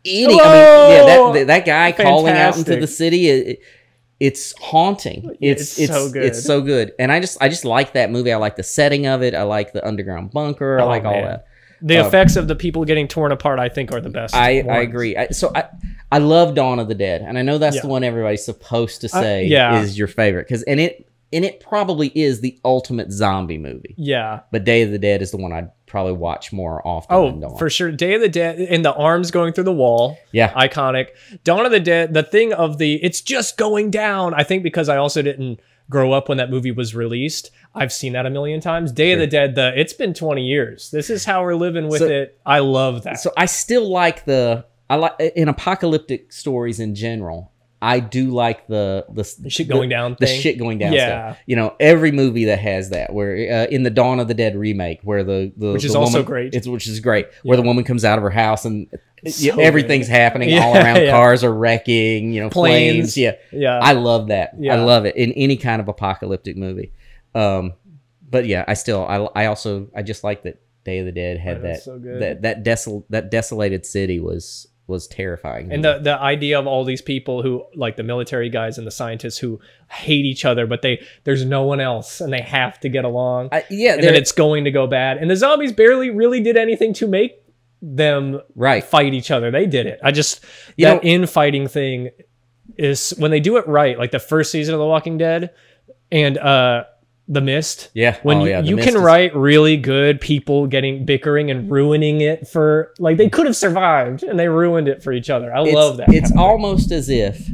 That guy calling out into the city, it's haunting. It's so good. It's so good. And I just like that movie. I like the setting of it. I like the underground bunker. I like all that. The effects of the people getting torn apart, I think, are the best. I agree. I love Dawn of the Dead, and I know that's the one everybody's supposed to say is your favorite because it probably is the ultimate zombie movie. Yeah. But Day of the Dead is the one I'd probably watch more often than Dawn. For sure. Day of the Dead and the arms going through the wall. Yeah. Iconic. Dawn of the Dead, the thing of it's just going down. I think because I also didn't grow up when that movie was released. I've seen that a million times. Day of the Dead, it's been 20 years. This is how we're living with it. I love that. So I still like in apocalyptic stories in general, I do like the shit going down the thing. shit going down Yeah. stuff. You know, every movie that has that, where in the Dawn of the Dead remake, where which is the also woman, great. which is great, where the woman comes out of her house and So everything's good. happening Yeah, all around. yeah. Cars are wrecking, you know, planes. Yeah, Yeah. I love that. Yeah. I love it in any kind of apocalyptic movie. But yeah, I just like that Day of the Dead had That's so good. that desolated city was terrifying. And the idea of all these people who, like the military guys and the scientists who hate each other, but there's no one else and they have to get along. And then it's going to go bad. And the zombies barely really did anything to make them fight each other. They did it. That infighting thing is when they do it right, like the first season of The Walking Dead and The Mist. Yeah. When you can write really good people bickering and ruining it for, like, they could have survived and they ruined it for each other. I love that. It's almost as if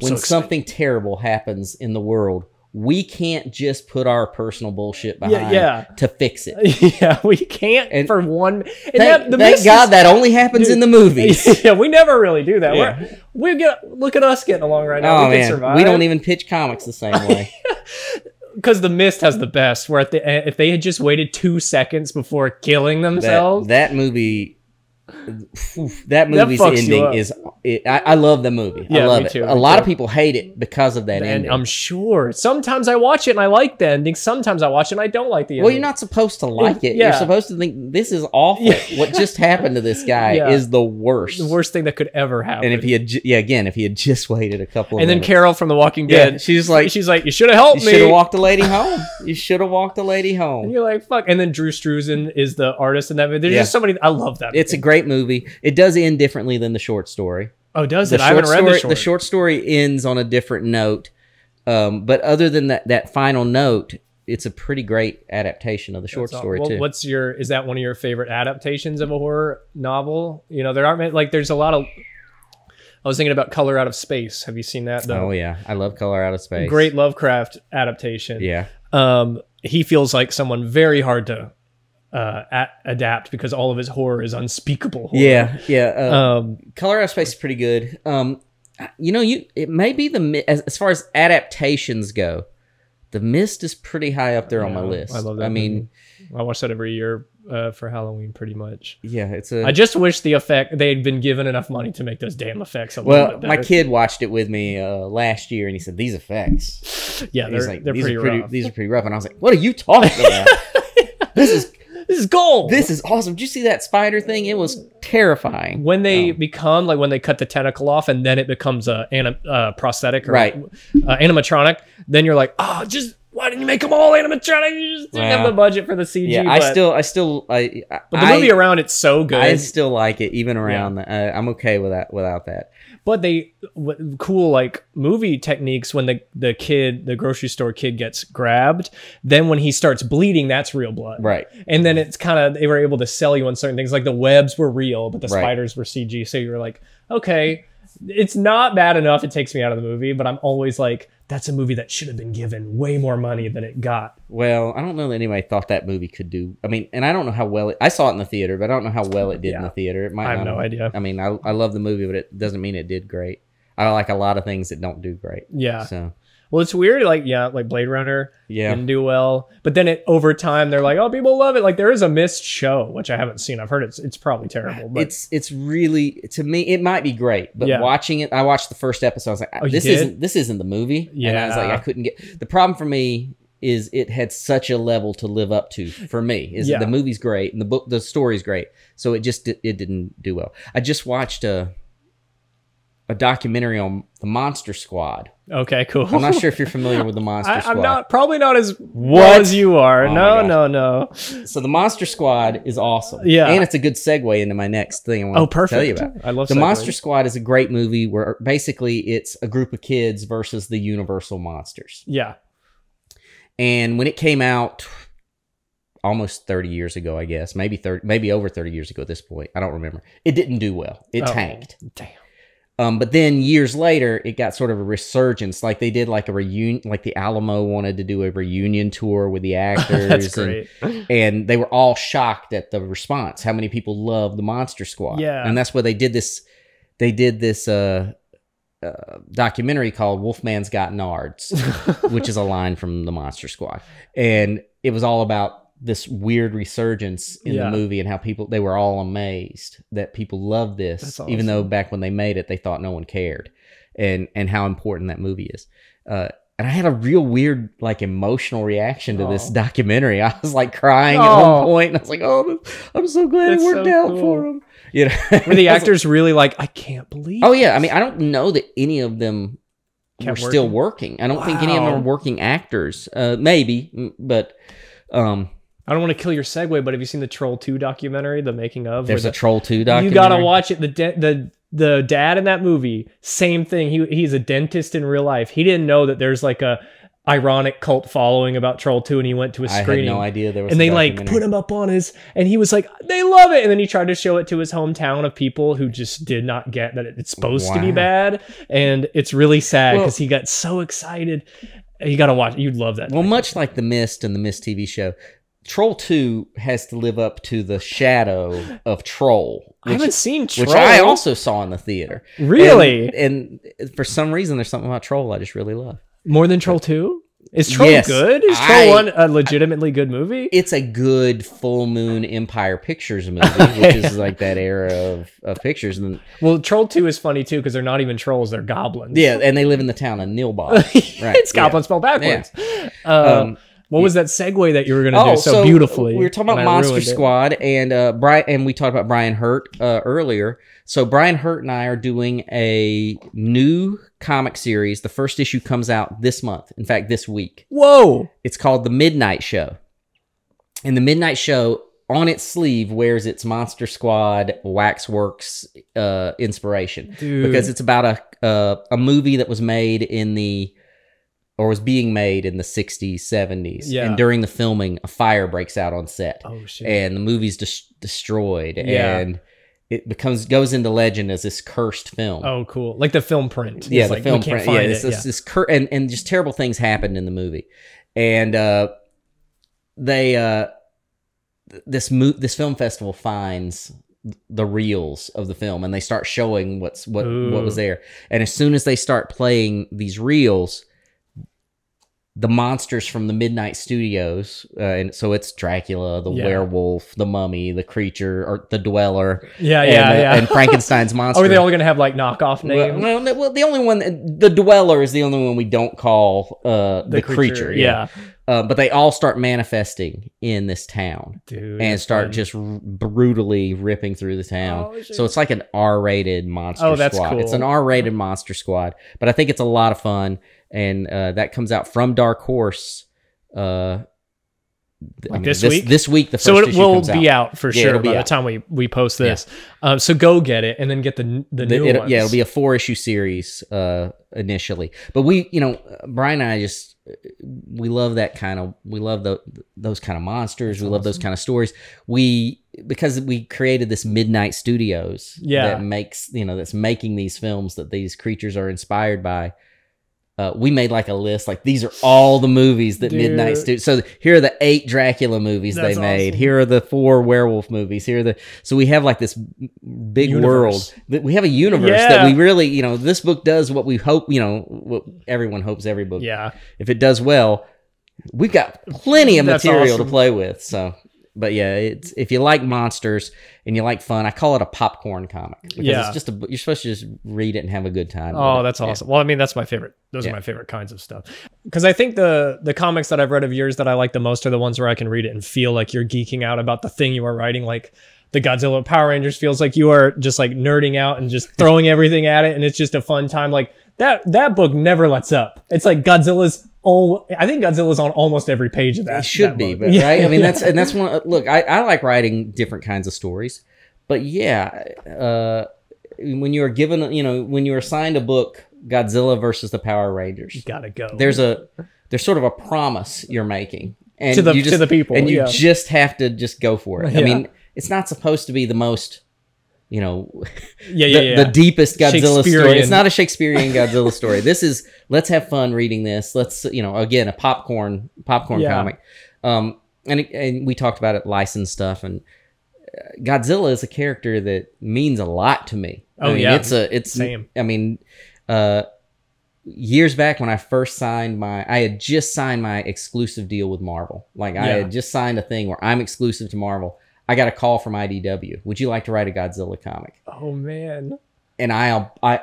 when so something terrible happens in the world, we can't just put our personal bullshit behind to fix it. Yeah, we can't for one. And thank God that only happens in the movies. Yeah, we never really do that. Yeah. Look at us getting along right now. Oh, we can survive. We don't even pitch comics the same way. Because The Mist has the best, where if they had just waited 2 seconds before killing themselves. That movie's ending is... I love the movie. Yeah, I love me it. too, A lot of people hate it because of that ending. I'm sure. Sometimes I watch it and I like the ending. Sometimes I watch it and I don't like the ending. Well, you're not supposed to like it. Yeah. You're supposed to think, this is awful. What just happened to this guy is the worst. The worst thing that could ever happen. And if he had, if he had just waited a couple of minutes. And then Carol from The Walking Dead, she's like, you should have helped me. You should have walked the lady home. You should have walked the lady home. And you're like, fuck. And then Drew Struzan is the artist in that movie. There's just so many. I love that movie. It's a great movie. It does end differently than the short story. Oh, does it? I haven't read the short. The short story ends on a different note. But other than that final note, it's a pretty great adaptation of the short story too. Is that one of your favorite adaptations of a horror novel? You know, there aren't like there's a lot of. I was thinking about Color Out of Space. Have you seen that though? Oh yeah, I love Color Out of Space. Great Lovecraft adaptation. Yeah. He feels like someone very hard to adapt because all of his horror is unspeakable horror. Yeah. Color Out of Space is pretty good. It may be as far as adaptations go, The Mist is pretty high up there on my list. I love that. I watch that every year for Halloween, pretty much. Yeah, I just wish they had been given enough money to make those damn effects a little bit better. My kid watched it with me last year, and he said, "These effects, they're pretty rough. These are pretty rough." And I was like, "What are you talking about? This is gold. This is awesome. Did you see that spider thing? It was terrifying." When they when they cut the tentacle off and then it becomes a prosthetic or animatronic, then you're like, oh, why didn't you make them all animatronic? You just didn't have the budget for the CG. Yeah, but the movie around it's so good. I still like it even around that. I'm okay with that without that. But cool like movie techniques when the grocery store kid gets grabbed, then when he starts bleeding, that's real blood. Right. And then it's they were able to sell you on certain things, like the webs were real, but the spiders were CG. So you were like, okay, it's not bad enough. It takes me out of the movie, but I'm always like, that's a movie that should have been given way more money than it got. Well, I don't know that anybody thought that movie could do. I mean, and I don't know how well I saw it in the theater, but I don't know how well it did in the theater. It might I have no idea. I mean, I love the movie, but it doesn't mean it did great. I like a lot of things that don't do great. Yeah. So. Well, it's weird, like Blade Runner didn't do well, but then over time they're like, oh, people love it. Like there is a Mist show, which I haven't seen. I've heard it's probably terrible. But it's really, to me, it might be great, but watching it, I watched the first episode. I was like, this isn't the movie. Yeah, and I was like, I couldn't get. The problem for me is it had such a level to live up to for me. The movie's great and the story's great, so it didn't do well. I just watched a documentary on the Monster Squad. Okay, cool. I'm not sure if you're familiar with the Monster Squad. I'm probably not as well as you are. Oh, no. So the Monster Squad is awesome. Yeah. And it's a good segue into my next thing I want to tell you about. I love The Monster Squad is a great movie where basically it's a group of kids versus the Universal monsters. Yeah. And when it came out almost 30 years ago, I guess, maybe over 30 years ago at this point, I don't remember. It didn't do well. It tanked. Damn. But then years later, it got sort of a resurgence. Like they did like a reunion, like the Alamo wanted to do a reunion tour with the actors. That's great. And they were all shocked at the response, how many people loved the Monster Squad. Yeah. And that's why they did this documentary called Wolfman's Got Nards, which is a line from the Monster Squad. And it was all about this weird resurgence in the movie and how they were all amazed that people loved this, even though back when they made it, they thought no one cared, and how important that movie is. And I had a real weird, like, emotional reaction to this documentary. I was like crying at one point, and I was like, "Oh, I'm so glad it worked out for them." You know, were the actors really like, "I can't believe"? Oh yeah, I mean, I don't know that any of them were still working. I don't think any of them are working actors. Maybe, but I don't want to kill your segue, but have you seen the Troll 2 documentary, the making of? There's a Troll 2 documentary. You gotta watch it. The dad in that movie, same thing. He's a dentist in real life. He didn't know that there's like a ironic cult following about Troll 2, and he went to a screening. I had no idea there was. And they like put him up on his, and he was like, they love it. And then he tried to show it to his hometown of people who just did not get that it's supposed to be bad. And it's really sad because he got so excited. You got to watch it. You'd love that. Well, much like The Mist and The Mist TV show, Troll 2 has to live up to the shadow of Troll. I haven't seen Troll. Which I also saw in the theater. Really? And for some reason, there's something about Troll I just really love. More than Troll 2? Is Troll good? Is Troll 1 a legitimately good movie? It's a good Full Moon Empire Pictures movie, which is like that era of pictures. And well, Troll 2 is funny too because they're not even trolls; they're goblins. Yeah, and they live in the town of Nilbog. Right? It's goblin spelled backwards. Yeah. What was that segue that you were going to do so beautifully? We were talking about Monster Squad, and we talked about Brian Hurt earlier. So Brian Hurt and I are doing a new comic series. The first issue comes out this month. In fact, this week. Whoa! It's called The Midnight Show. And The Midnight Show, on its sleeve, wears its Monster Squad Waxworks inspiration. Dude. Because it's about a movie that was made was being made in the 60s, 70s. Yeah. And during the filming, a fire breaks out on set. Oh, shit. And the movie's destroyed. Yeah. And it goes into legend as this cursed film. Oh, cool. Like the film print. Yeah, it's the like, film we can't print. find Yeah, it. this and just terrible things happened in the movie. And this film festival finds the reels of the film, and they start showing what was there. And as soon as they start playing these reels, the monsters from the Midnight Studios, and so it's Dracula, the werewolf, the mummy, the creature, or the dweller, and Frankenstein's monster. Or are they all going to have like knockoff names? Well, the only one, the dweller is the only one we don't call the creature. Yeah. But they all start manifesting in this town. Dude, and start just brutally ripping through the town. Oh, so it's like an R-rated monster that's squad. cool. It's an R-rated monster squad, but I think it's a lot of fun. And that comes out from Dark Horse. This week? This week, the first so it issue will comes be out. For sure by the time we post this. So go get it and then get the new ones. Yeah, it'll be a 4-issue series initially. But Brian and I we love that kind of, those kind of monsters. That's we love those kind of stories. Because we created this Midnight Studios that makes, that's making these films that these creatures are inspired by. We made like a list, like these are all the movies that Midnight Studios. So here are the 8 Dracula movies they made. Awesome. Here are the 4 werewolf movies. So we have like this big world. We have a universe that we really, this book does what we hope, what everyone hopes every book. Yeah. If it does well, we've got plenty of material to play with. So, but yeah, if you like monsters and you like fun, I call it a popcorn comic because it's just you're supposed to just read it and have a good time. Oh, that's awesome. Well, I mean, that's my favorite. Those are my favorite kinds of stuff. Because I think the comics that I've read of yours that I like the most are the ones where I can read it and feel like you're geeking out about the thing you are writing. Like the Godzilla Power Rangers feels like you are just like nerding out and just throwing everything at it, and it's just a fun time. Like that book never lets up. It's like I think Godzilla's on almost every page of that. It should be, but, right? I mean, that's one. Look, I like writing different kinds of stories, but when you are given, when you're assigned a book, Godzilla versus the Power Rangers, you gotta go. There's sort of a promise you're making, and to the people, and you just have to just go for it. I mean, it's not supposed to be the most. The deepest Godzilla story. It's not a Shakespearean Godzilla story. This is, let's have fun reading this. Let's, again, a popcorn comic. And we talked about it, licensed stuff, and Godzilla is a character that means a lot to me. Oh, it's same. I mean, years back when I first signed I had just signed my exclusive deal with Marvel. Like I had just signed a thing where I'm exclusive to Marvel. I got a call from IDW. Would you like to write a Godzilla comic? Oh man. And I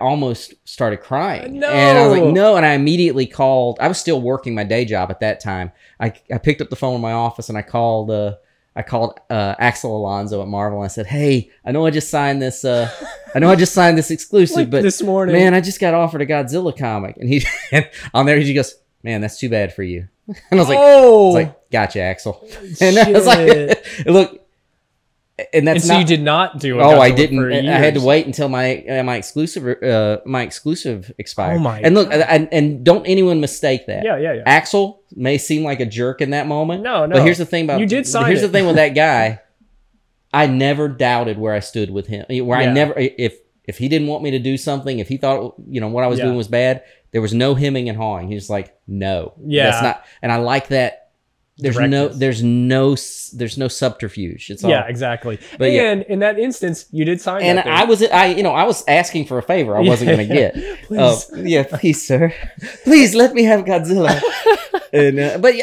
almost started crying. No. And I was like, no. And I immediately called. I was still working my day job at that time. I picked up the phone in my office and I called Axel Alonso at Marvel. And I said, hey, I know I just signed this. Exclusive, like but this morning, man, I just got offered a Godzilla comic. And on there he goes, man, that's too bad for you. And I was like, gotcha, Axel. And I was like, look. And that's so you did not do it. Oh, I didn't. I had to wait until my exclusive expired. Oh my! And look, and don't anyone mistake that. Yeah. Axel may seem like a jerk in that moment. No. But here's the thing about you did sign. Here's the thing with that guy. I never doubted where I stood with him. I never, if he didn't want me to do something, if he thought what I was doing was bad, there was no hemming and hawing. He was like, no, that's not. And I like that. There's no subterfuge. It's all. Yeah, exactly. But in that instance, you did sign. And that thing. I was asking for a favor I wasn't going to get. Please. Please, sir, please let me have Godzilla. And but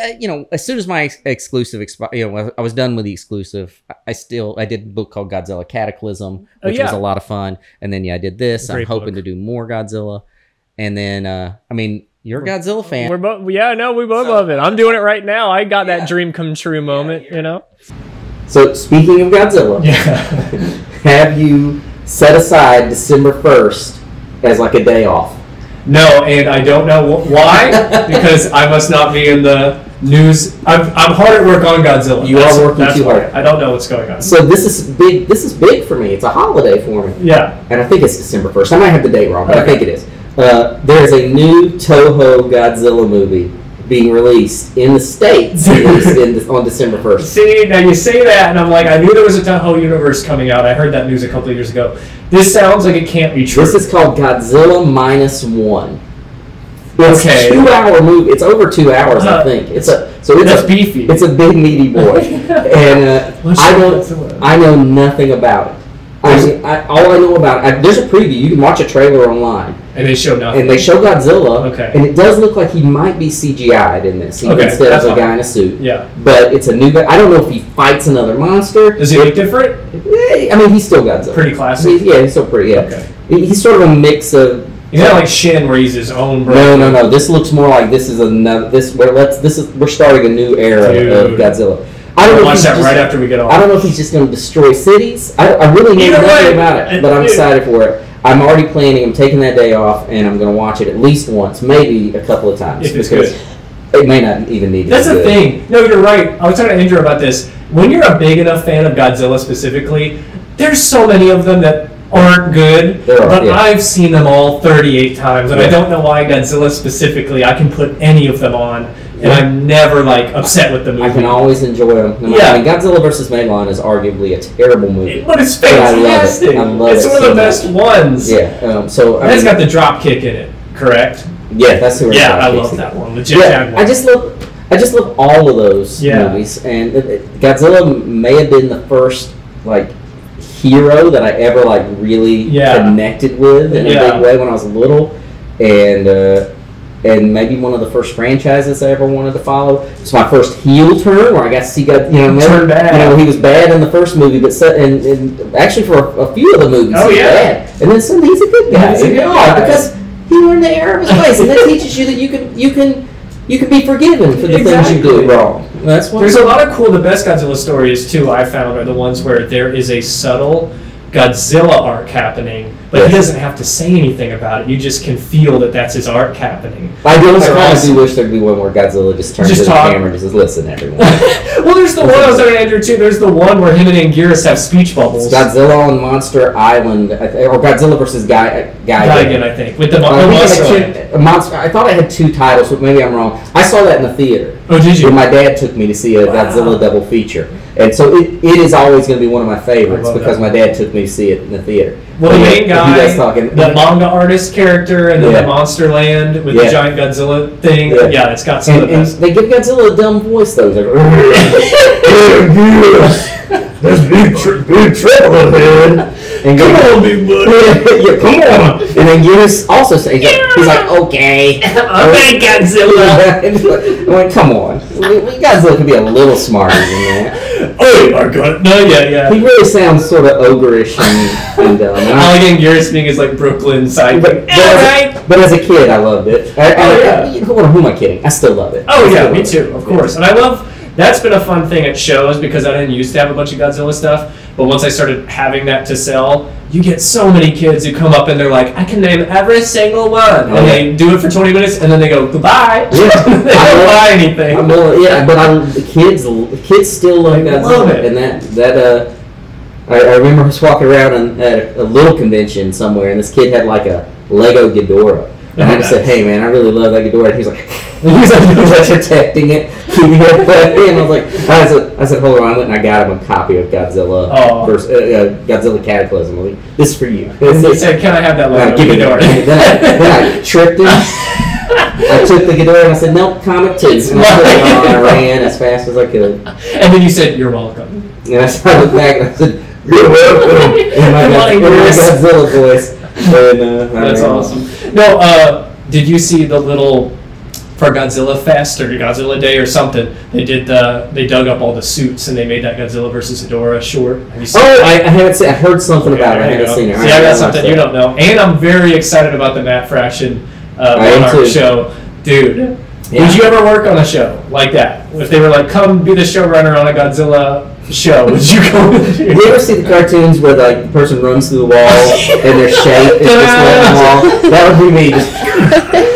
as soon as my exclusive expired, I was done with the exclusive. I did a book called Godzilla Cataclysm, which was a lot of fun. And then I did this. I'm hoping to do more Godzilla. And then you're a Godzilla fan. We both love it. I'm doing it right now. I got that dream come true moment, So speaking of Godzilla, have you set aside December 1st as like a day off? No, and I don't know why, because I must not be in the news. I'm hard at work on Godzilla. You are working too hard. I don't know what's going on. So this is big. This is big for me. It's a holiday for me. Yeah. And I think it's December 1st. I might have the date wrong, but I think it is. There is a new Toho Godzilla movie being released in the States on December 1st. See, now you say that, and I'm like, I knew there was a Toho universe coming out. I heard that news a couple of years ago. This sounds like it can't be true. This is called Godzilla -1. It's okay. a 2-hour movie. It's over 2 hours, I think. That's beefy. It's a big meaty boy, and I know nothing about it. All I know about it, there's a preview. You can watch a trailer online. And they show nothing. And they show Godzilla. Okay. And it does look like he might be CGI'd in this instead of a guy in a suit. Yeah. But it's a new guy. I don't know if he fights another monster. Does he look different? He's still Godzilla. Pretty classic. He's still pretty. Yeah. Okay. He's sort of a mix of. He's not like Shin, where he's his own brother. No. This looks more like this is another. We're starting a new era of Godzilla. I don't know watch that right after we get off. I don't know if he's just going to destroy cities. I really know nothing about it, but I'm excited for it. I'm already planning. I'm taking that day off, and I'm going to watch it at least once, maybe a couple of times. If it's good. It may not even need to be good. That's the thing. No, you're right. I was talking to Andrew about this. When you're a big enough fan of Godzilla specifically, there's so many of them that aren't good, but I've seen them all 38 times, and I don't know why Godzilla specifically, I can put any of them on, and I'm never upset with the movie. I can always enjoy them. Godzilla vs. Megalon is arguably a terrible movie. But it's fantastic. I love it. It's one of the best ones. Yeah. It's got the drop kick in it, correct? Yeah, that's who. Yeah, I love that one. Legit Jaguar. I just love all of those movies, and Godzilla may have been the first hero that I ever really connected with in a big way when I was little, and maybe one of the first franchises I ever wanted to follow. It's my first heel turn where I got to see turn bad. He was bad in the first movie, but and actually for a few of the movies he was bad, and then suddenly he's a good guy. He's a good guy because he learned the error of his ways, and that teaches you that you can be forgiven for the things you do wrong. There's a lot of cool. The best Godzilla stories too I found are the ones where there is a subtle Godzilla arc happening, but he doesn't have to say anything about it. You just can feel that that's his arc happening. I do wish there'd be one where Godzilla just turns to the camera and just says, "Listen, everyone." Well, there's the one I was talking to Andrew too. There's the one where him and Anguirus have speech bubbles. It's Godzilla on Monster Island, or Godzilla versus Gigan, I think, with the monster. I thought I had two titles, but maybe I'm wrong. I saw that in the theater. Oh, did you? When my dad took me to see a Godzilla double feature. And so it is always going to be one of my favorites because my dad took me to see it in the theater. Well, the main guy, the manga artist character, and then the Monster Land with the giant Godzilla thing. Yeah, it's got some of the best. They give Godzilla a dumb voice, though. There's big trouble ahead. And Come on, big buddy. yeah, come on. And then Gears also says, he's like, okay. Okay, Godzilla. I'm like, come on. Godzilla could be a little smarter than that. Oh my god. No, yeah. He really sounds sort of ogreish and dumb. Alligator Garrus being is like Brooklyn side. But as a kid, I loved it. Who am I kidding? I still love it. Oh yeah, me too, of course. And I love, that's been a fun thing at shows because I didn't used to have a bunch of Godzilla stuff. But once I started having that to sell, you get so many kids who come up and they're like, I can name every single one. And they do it for 20 minutes and then they go, goodbye. Yeah. They don't buy anything. The kids still love Godzilla. Love it. And I remember us walking around at a little convention somewhere, and this kid had like a Lego Ghidorah. And I just said, hey man, I really love that Ghidorah. And he was like protecting it, keeping it away. And I said, hold on. I went and I got him a copy of Godzilla, Godzilla Cataclysm. I'm like, this is for you. He said, can I have that Lego Ghidorah? Then I tricked him. I took the Ghidorah and I said, nope, comic too. And I ran as fast as I could. And then you said, you're welcome. And I looked back and I said, you're welcome. In my Godzilla voice. That's awesome. No, did you see the little, for Godzilla Fest or Godzilla Day or something, they dug up all the suits and they made that Godzilla versus Ghidorah short. Have you seen it? I haven't seen. I heard something about it. I haven't seen it. See, I got something you don't know. And I'm very excited about the Matt Fraction Monarch show. Dude, would you ever work on a show like that? If they were like, come be the showrunner on a Godzilla show, would you go? You ever see the cartoons where the person runs through the wall and their shape is just like the wall? That would be me. Just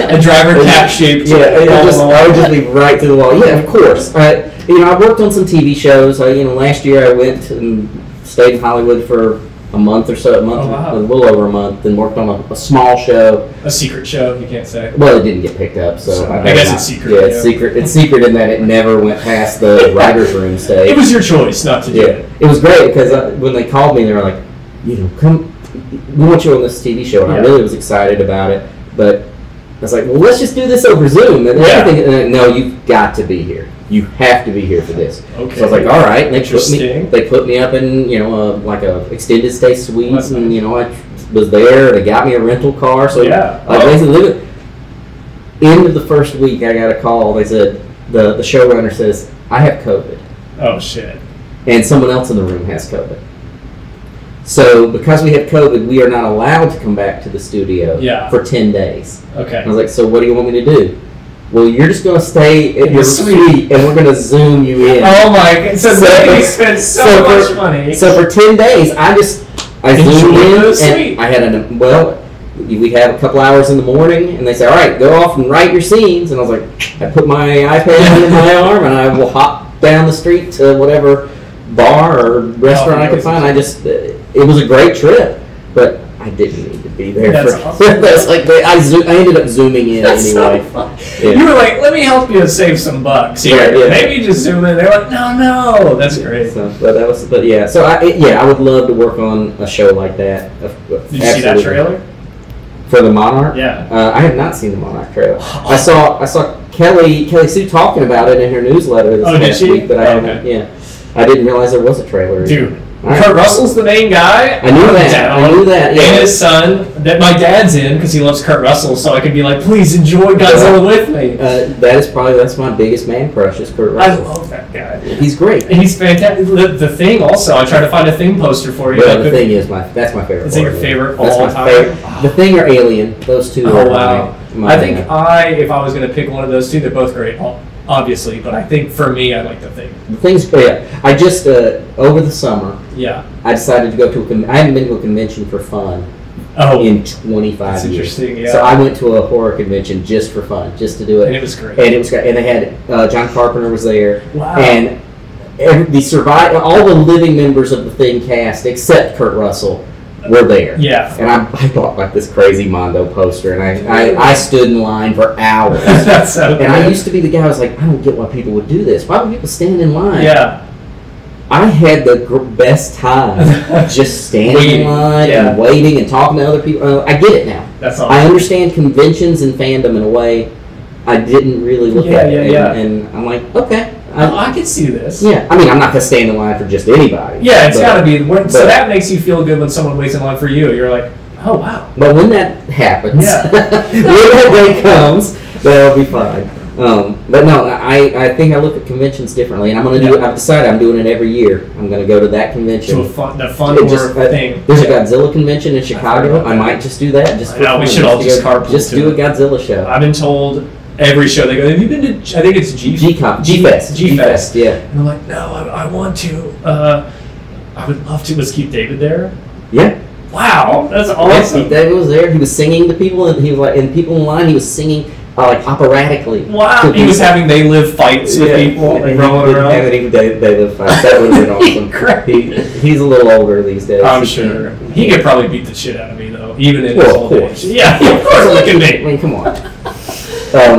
a driver cap shape. Yeah, I would just be right through the wall. Yeah, of course. I worked on some TV shows. Last year I went and stayed in Hollywood for a month or so, a little over a month, and worked on a small show. A secret show, you can't say. Well, it didn't get picked up, so I guess it's secret. Yeah, it's secret. It's secret in that it never went past the writer's room stage. It was your choice not to do it. It was great because when they called me, they were like, come, we want you on this TV show, and I really was excited about it. But I was like, well, let's just do this over Zoom and everything. And no, you've got to be here. You have to be here for this. Okay. So I was like, all right. And they put me up in like a extended stay suite, and I was there. They got me a rental car. So basically, end of the first week, I got a call. They said the showrunner says I have COVID. Oh shit. And someone else in the room has COVID. So because we have COVID, we are not allowed to come back to the studio for 10 days. Okay. I was like, so what do you want me to do? Well, you're just going to stay at your suite, and we're going to Zoom you in. Oh my God. So they spent so much money. So for 10 days, I zoomed in, and I had we have a couple hours in the morning, and they say, all right, go off and write your scenes. And I was like, I put my iPad in my arm, and I will hop down the street to whatever bar or restaurant I could find. It was a great trip, but I didn't need to be there. That's awesome. That's like I ended up zooming in anyway. So you were like, let me help you save some bucks here. Yeah. Maybe just zoom in. They're like, no, that's great. So, So I would love to work on a show like that. Did you see that trailer? For the Monarch? Yeah. I have not seen the Monarch trailer. I saw Kelly Sue talking about it in her newsletter this past week, but I haven't. Yeah. I didn't realize there was a trailer. Dude. Kurt Russell's the main guy. I knew that. Yeah. And his son, that my dad's in because he loves Kurt Russell, so I could be like, please enjoy Godzilla with me. That's my biggest man crush is Kurt Russell. I love that guy. He's great. He's fantastic. The Thing also. I tried to find a Thing poster for you. Well, the Thing is that's my favorite. Is it your favorite all time? The Thing or Alien, those two. Oh wow! I think if I was going to pick one of those two, they're both great. Obviously, but I think for me, I like the Thing. The Thing's great. I just over the summer. Yeah. I decided to go to I haven't been to a convention for fun. In 25 that's years. Interesting. Yeah. So I went to a horror convention just for fun, just to do it. And it was great. And they had John Carpenter was there. Wow. And all the living members of the Thing cast except Kurt Russell were there. Yeah. And I bought like this crazy Mondo poster, and I stood in line for hours. That's so and good. I used to be the guy who was like, I don't get why people would do this. Why would people stand in line? Yeah. I had the best time just standing in line and waiting and talking to other people. I get it now. That's awesome. I understand conventions and fandom in a way I didn't really look at it. And I'm like, okay, I can see this. Yeah, I mean, I'm not gonna stand in line for just anybody. Yeah, it's got to be. So that makes you feel good when someone waits in line for you. You're like, oh wow. But when that happens, Yeah. when that day comes, that'll be fine. But no, I think I look at conventions differently, and I'm gonna do it. I've decided I'm doing it every year. I'm gonna go to that convention. To the fun thing. There's a Godzilla convention in Chicago. I might just do that. Just we should all just carpool. Just do a Godzilla show. I've been told every show they go, have you been to? I think it's G-Fest. Yeah. And I'm like, no, I want to. I would love to. Was Keith David there? Yeah. Wow, that's awesome. Yes, Keith David was there. He was singing to people, and he was like, and people in line. He was singing. Like operatically. Wow. He was having They Live fights with people and rolling around. They Live fights. That would have been awesome. He's a little older these days. I'm sure. He could probably beat the shit out of me though, even in his old age. Yeah, of course. Look at me. I mean, come on.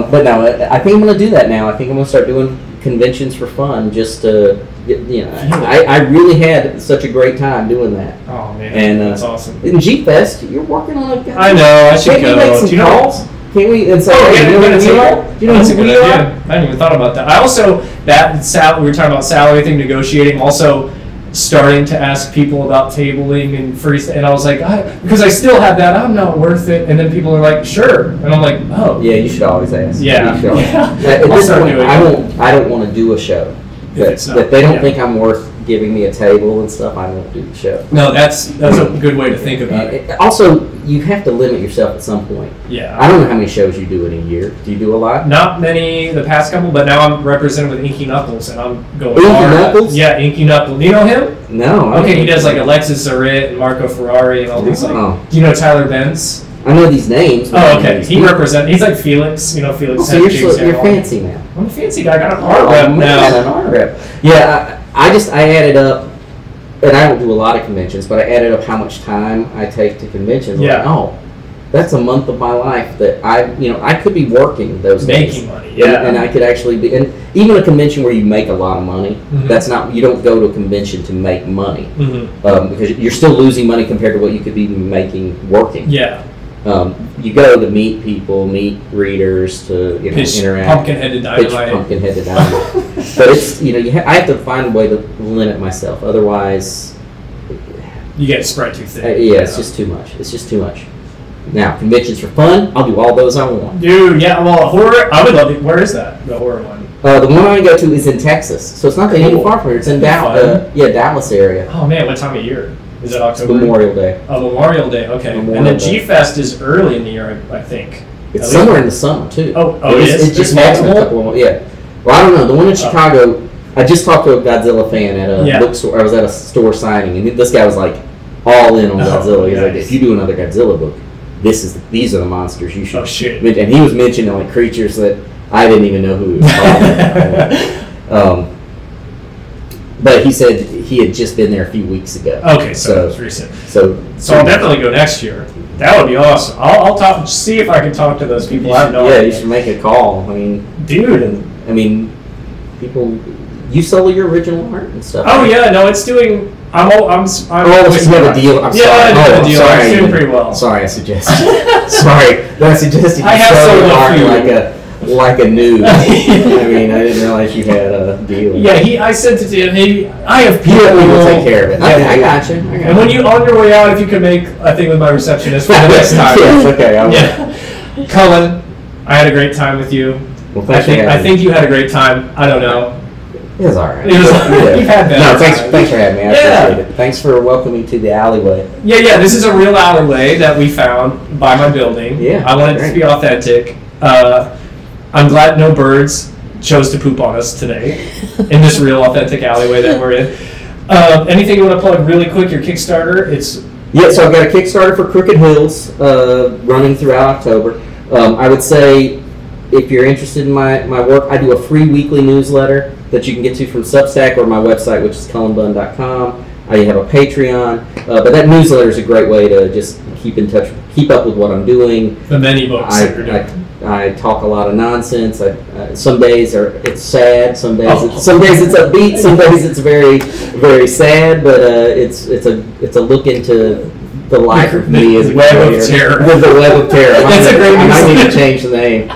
But no, I think I'm going to do that now. I think I'm going to start doing conventions for fun. Just to, I really had such a great time doing that. Oh man, and that's awesome. In G-Fest, you're working on a. I know. I should go. Make some calls? Can we? And say, you know that's a good idea. I hadn't even thought about that. I also, we were talking about salary thing, negotiating, also starting to ask people about tabling and free, and I was like, because I still have that, I'm not worth it, and then people are like, sure, and I'm like, oh. Yeah, you should always ask. Yeah. At this point, I don't want to do a show. That they don't think I'm worth giving me a table and stuff, I won't do the show. No, that's a good way to think about it. Also, you have to limit yourself at some point. Yeah. I don't know how many shows you do in a year. Do you do a lot? Not many the past couple, but now I'm represented with Inky Knuckles, and I'm going Inky hard. Knuckles? Yeah, Inky Knuckles. Do you know him? No. Okay, he does like Alexis Zarit and Marco Ferrari and all these like. Do you know Tyler Benz? I know these names. Oh, okay. He's like Felix. You know Felix. So you're fancy now. I'm a fancy guy. I got an art rep now. An art rep. Yeah, I added up. And I don't do a lot of conventions, but I added up how much time I take to conventions. Yeah. Like, that's a month of my life that I could be working those days. Making money, yeah. And I could actually be, and even a convention where you make a lot of money, that's not, you don't go to a convention to make money. Because you're still losing money compared to what you could be making working. Yeah. You go to meet people, meet readers, to interact. Pumpkinhead Dynamite. Pumpkinhead Dynamite. But it's I have to find a way to limit myself. Otherwise, you get spread too thin. It's just too much. It's just too much. Now, conventions for fun, I'll do all those I want. Dude, yeah. Well, horror. I would love it. Where is that? The horror one. The one I go to is in Texas, so it's not that even far from here. It's in Dallas area. Oh man, what time of year? Is it October? Memorial Day. Oh, Memorial Day. Okay. And then G-Fest is early in the year, I think. It's somewhere in the summer too. Oh, it is. It just multiple. Yeah. Well, I don't know. The one in Chicago, I just talked to a Godzilla fan at a bookstore. I was at a store signing, and this guy was like all in on Godzilla. He's like, if you do another Godzilla book, these are the monsters you should. Oh shit! And he was mentioning like creatures that I didn't even know who he was talking about. But he said he had just been there a few weeks ago. Okay, so it was recent. So I'll definitely go next year. That would be awesome. I'll see if I can talk to those people. You should make a call. I mean, dude. People. You sell your original art and stuff. Oh yeah, no, it's doing. I'm you have a deal. I'm sorry. I have a deal. Sorry. It's doing pretty well. Sorry, I suggested. I suggested you sell like a noob. I mean, I didn't realize you had a deal. Yeah, I sent it to him. Maybe I have people who will take care of it. I got you. And when you on your way out, if you could make a thing with my receptionist for the next time. Yes, okay. Cullen, I had a great time with you. Well, I think you had a great time. I don't know. It was all right. You've had better. No, thanks for having me. I appreciate it. Thanks for welcoming to the alleyway. Yeah. This is a real alleyway that we found by my building. Yeah. I wanted it to be authentic. I'm glad no birds chose to poop on us today in this real authentic alleyway that we're in. Anything you want to plug really quick? Your Kickstarter? So I've got a Kickstarter for Crooked Hills running throughout October. I would say if you're interested in my work, I do a free weekly newsletter that you can get to from Substack or my website, which is cullenbunn.com. I have a Patreon, but that newsletter is a great way to just keep in touch, keep up with what I'm doing. The many books that you're doing. I talk a lot of nonsense. Some days it's sad. Some days it's upbeat. Some days it's very, very sad. But it's a look into the life of me as a web of terror. With the web of terror. That's a great. I might need to change the name.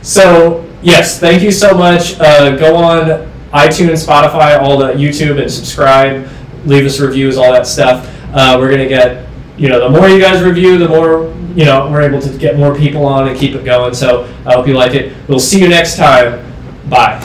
So Yes, thank you so much. Go on iTunes, Spotify, all the YouTube, and subscribe. Leave us reviews, all that stuff. We're going to get, the more you guys review, the more, we're able to get more people on and keep it going. So I hope you like it. We'll see you next time. Bye.